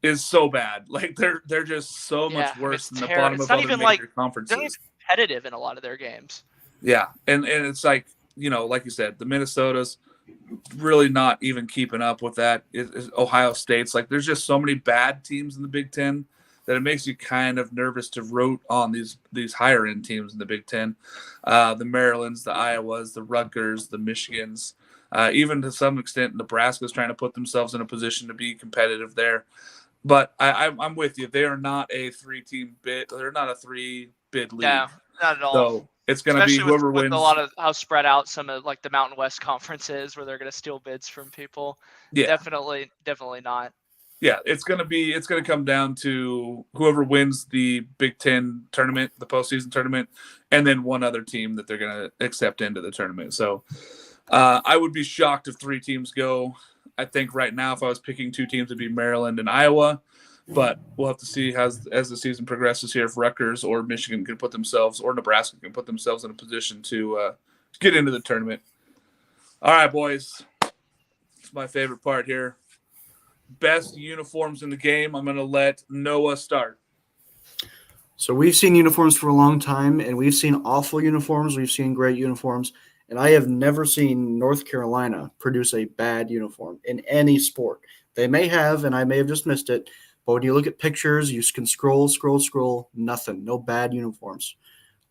is so bad. Like they're just so much worse than the bottom of other major conferences. They're not even competitive in a lot of their games. Yeah, and it's like, like you said, the Minnesota's really not even keeping up with that. Ohio State's like, there's just so many bad teams in the Big Ten that it makes you kind of nervous to root on these higher end teams in the Big Ten. The Marylands, the Iowas, the Rutgers, the Michigans, even to some extent Nebraska's trying to put themselves in a position to be competitive there. But I'm with you. They are not a 3-team bid. They're not a 3-bid league. No, not at all. So it's going to be whoever wins. With a lot of how spread out some of like the Mountain West Conference is, where they're going to steal bids from people. Yeah, definitely not. Yeah, it's going to come down to whoever wins the Big Ten tournament, the postseason tournament, and then one other team that they're going to accept into the tournament. So I would be shocked if 3 teams go. I think right now, if I was picking 2 teams, it'd be Maryland and Iowa. But we'll have to see as the season progresses here if Rutgers or Michigan can put themselves, or Nebraska can put themselves in a position to get into the tournament. All right, boys. It's my favorite part here. Best uniforms in the game. I'm going to let Noah start. So we've seen uniforms for a long time, and we've seen awful uniforms. We've seen great uniforms. And I have never seen North Carolina produce a bad uniform in any sport. They may have, and I may have just missed it, but when you look at pictures, you can scroll, nothing, no bad uniforms.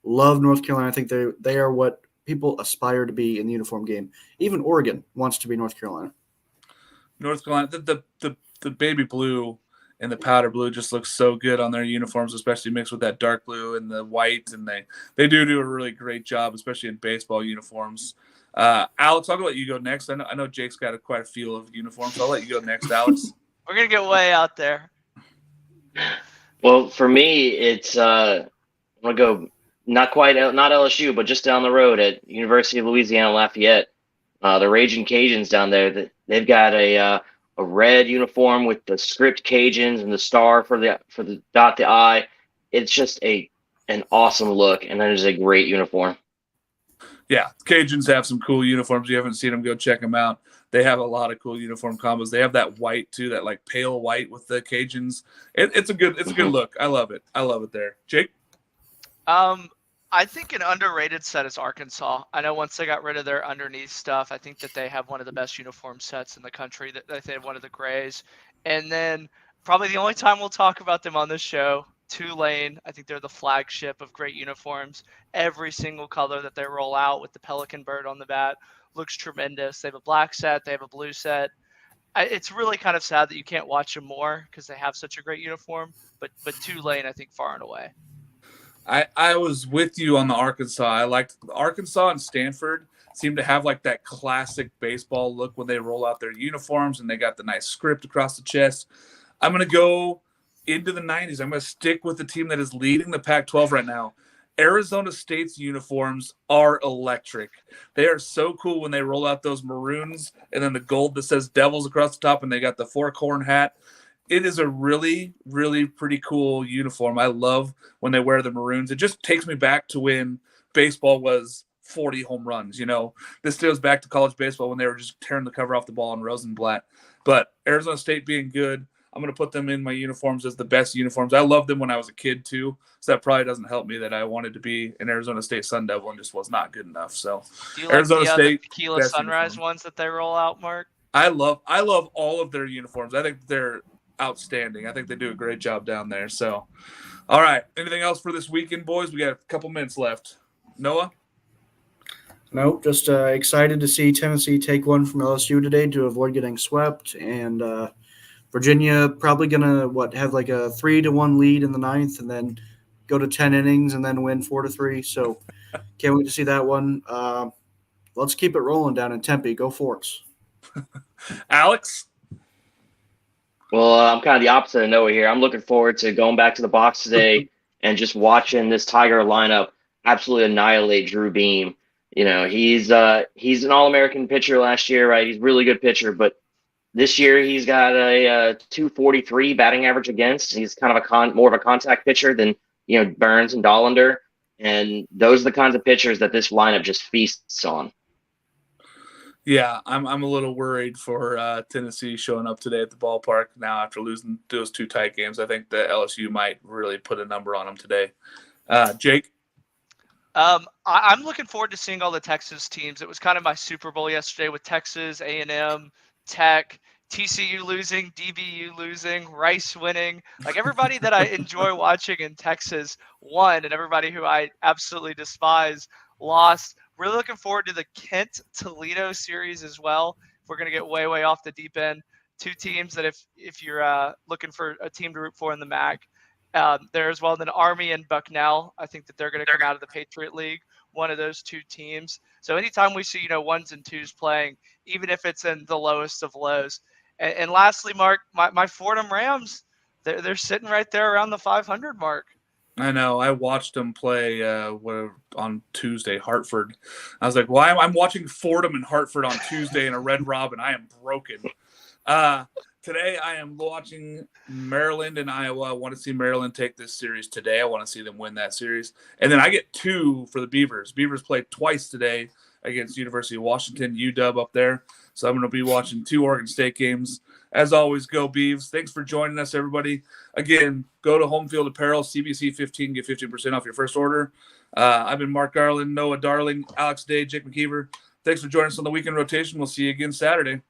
Love North Carolina. I think they are what people aspire to be in the uniform game. Even Oregon wants to be North Carolina. North Carolina, the baby blue and the powder blue just looks so good on their uniforms, especially mixed with that dark blue and the white. And they do a really great job, especially in baseball uniforms. Alex, I'll let you go next. I know Jake's got quite a feel of uniforms, so I'll let you go next, Alex. We're gonna get way out there. Well, for me, it's I'm gonna go not LSU, but just down the road at University of Louisiana Lafayette. The Raging Cajuns down there, they've got a red uniform with the script Cajuns and the star for the dot the I. It's just an awesome look, and that is a great uniform. Yeah, Cajuns have some cool uniforms. You haven't seen them, go check them out. They have a lot of cool uniform combos. They have that white too, that like pale white with the Cajuns. It's a good look. I love it. There. Jake? I think an underrated set is Arkansas. I know once they got rid of their underneath stuff, I think that they have one of the best uniform sets in the country. That they have one of the grays. And then probably the only time we'll talk about them on this show, Tulane. I think they're the flagship of great uniforms. Every single color that they roll out with the pelican bird on the bat looks tremendous. They have a black set. They have a blue set. It's really kind of sad that you can't watch them more because they have such a great uniform. But Tulane, I think, far and away. I was with you on the Arkansas. I liked Arkansas and Stanford seem to have like that classic baseball look when they roll out their uniforms and they got the nice script across the chest. I'm going to go into the 90s. I'm going to stick with the team that is leading the Pac-12 right now. Arizona State's uniforms are electric. They are so cool when they roll out those maroons and then the gold that says Devils across the top and they got the four-corn hat. It is a really, really pretty cool uniform. I love when they wear the maroons. It just takes me back to when baseball was 40 home runs. This goes back to college baseball when they were just tearing the cover off the ball in Rosenblatt. But Arizona State being good, I'm going to put them in my uniforms as the best uniforms. I loved them when I was a kid too, so that probably doesn't help me that I wanted to be an Arizona State Sun Devil and just was not good enough. So do you Arizona like State, the Tequila Sunrise uniform ones that they roll out, Mark? I love all of their uniforms. I think they're outstanding. I think they do a great job down there. So, all right. Anything else for this weekend, boys? We got a couple minutes left. Noah? Nope. Just excited to see Tennessee take one from LSU today to avoid getting swept, and Virginia probably gonna have like a 3-1 lead in the ninth, and then go to 10 innings and then win 4-3. So, can't wait to see that one. Let's keep it rolling down in Tempe. Go Forts. Alex? Well, I'm kind of the opposite of Noah here. I'm looking forward to going back to the box today and just watching this Tiger lineup absolutely annihilate Drew Beam. He's an All-American pitcher last year, right? He's a really good pitcher, but this year he's got a 243 batting average against. He's kind of more of a contact pitcher than Burns and Dollander, and those are the kinds of pitchers that this lineup just feasts on. Yeah, I'm a little worried for Tennessee showing up today at the ballpark now after losing those two tight games. I think that LSU might really put a number on them today. Jake? I'm looking forward to seeing all the Texas teams. It was kind of my Super Bowl yesterday with Texas, A&M, Tech, TCU losing, DBU losing, Rice winning. Like everybody that I enjoy watching in Texas won, and everybody who I absolutely despise lost. Really looking forward to the Kent-Toledo series as well. We're going to get way, way off the deep end. Two teams that if you're looking for a team to root for in the MAC, there as well. Then Army and Bucknell, I think that they're going to come out of the Patriot League, one of those two teams. So anytime we see, ones and twos playing, even if it's in the lowest of lows. And lastly, Mark, my Fordham Rams, they're sitting right there around the 500 mark. I know. I watched them play on Tuesday, Hartford. I was like, well, I'm watching Fordham and Hartford on Tuesday in a Red Robin. I am broken. Today I am watching Maryland and Iowa. I want to see Maryland take this series today. I want to see them win that series. And then I get two for the Beavers. Beavers played twice today against University of Washington, UW up there. So I'm going to be watching two Oregon State games. As always, go Beavs. Thanks for joining us, everybody. Again, go to Home Field Apparel, CBC 15, get 15% off your first order. I've been Mark Garland, Noah Darling, Alex Day, Jake McKeever. Thanks for joining us on the Weekend Rotation. We'll see you again Saturday.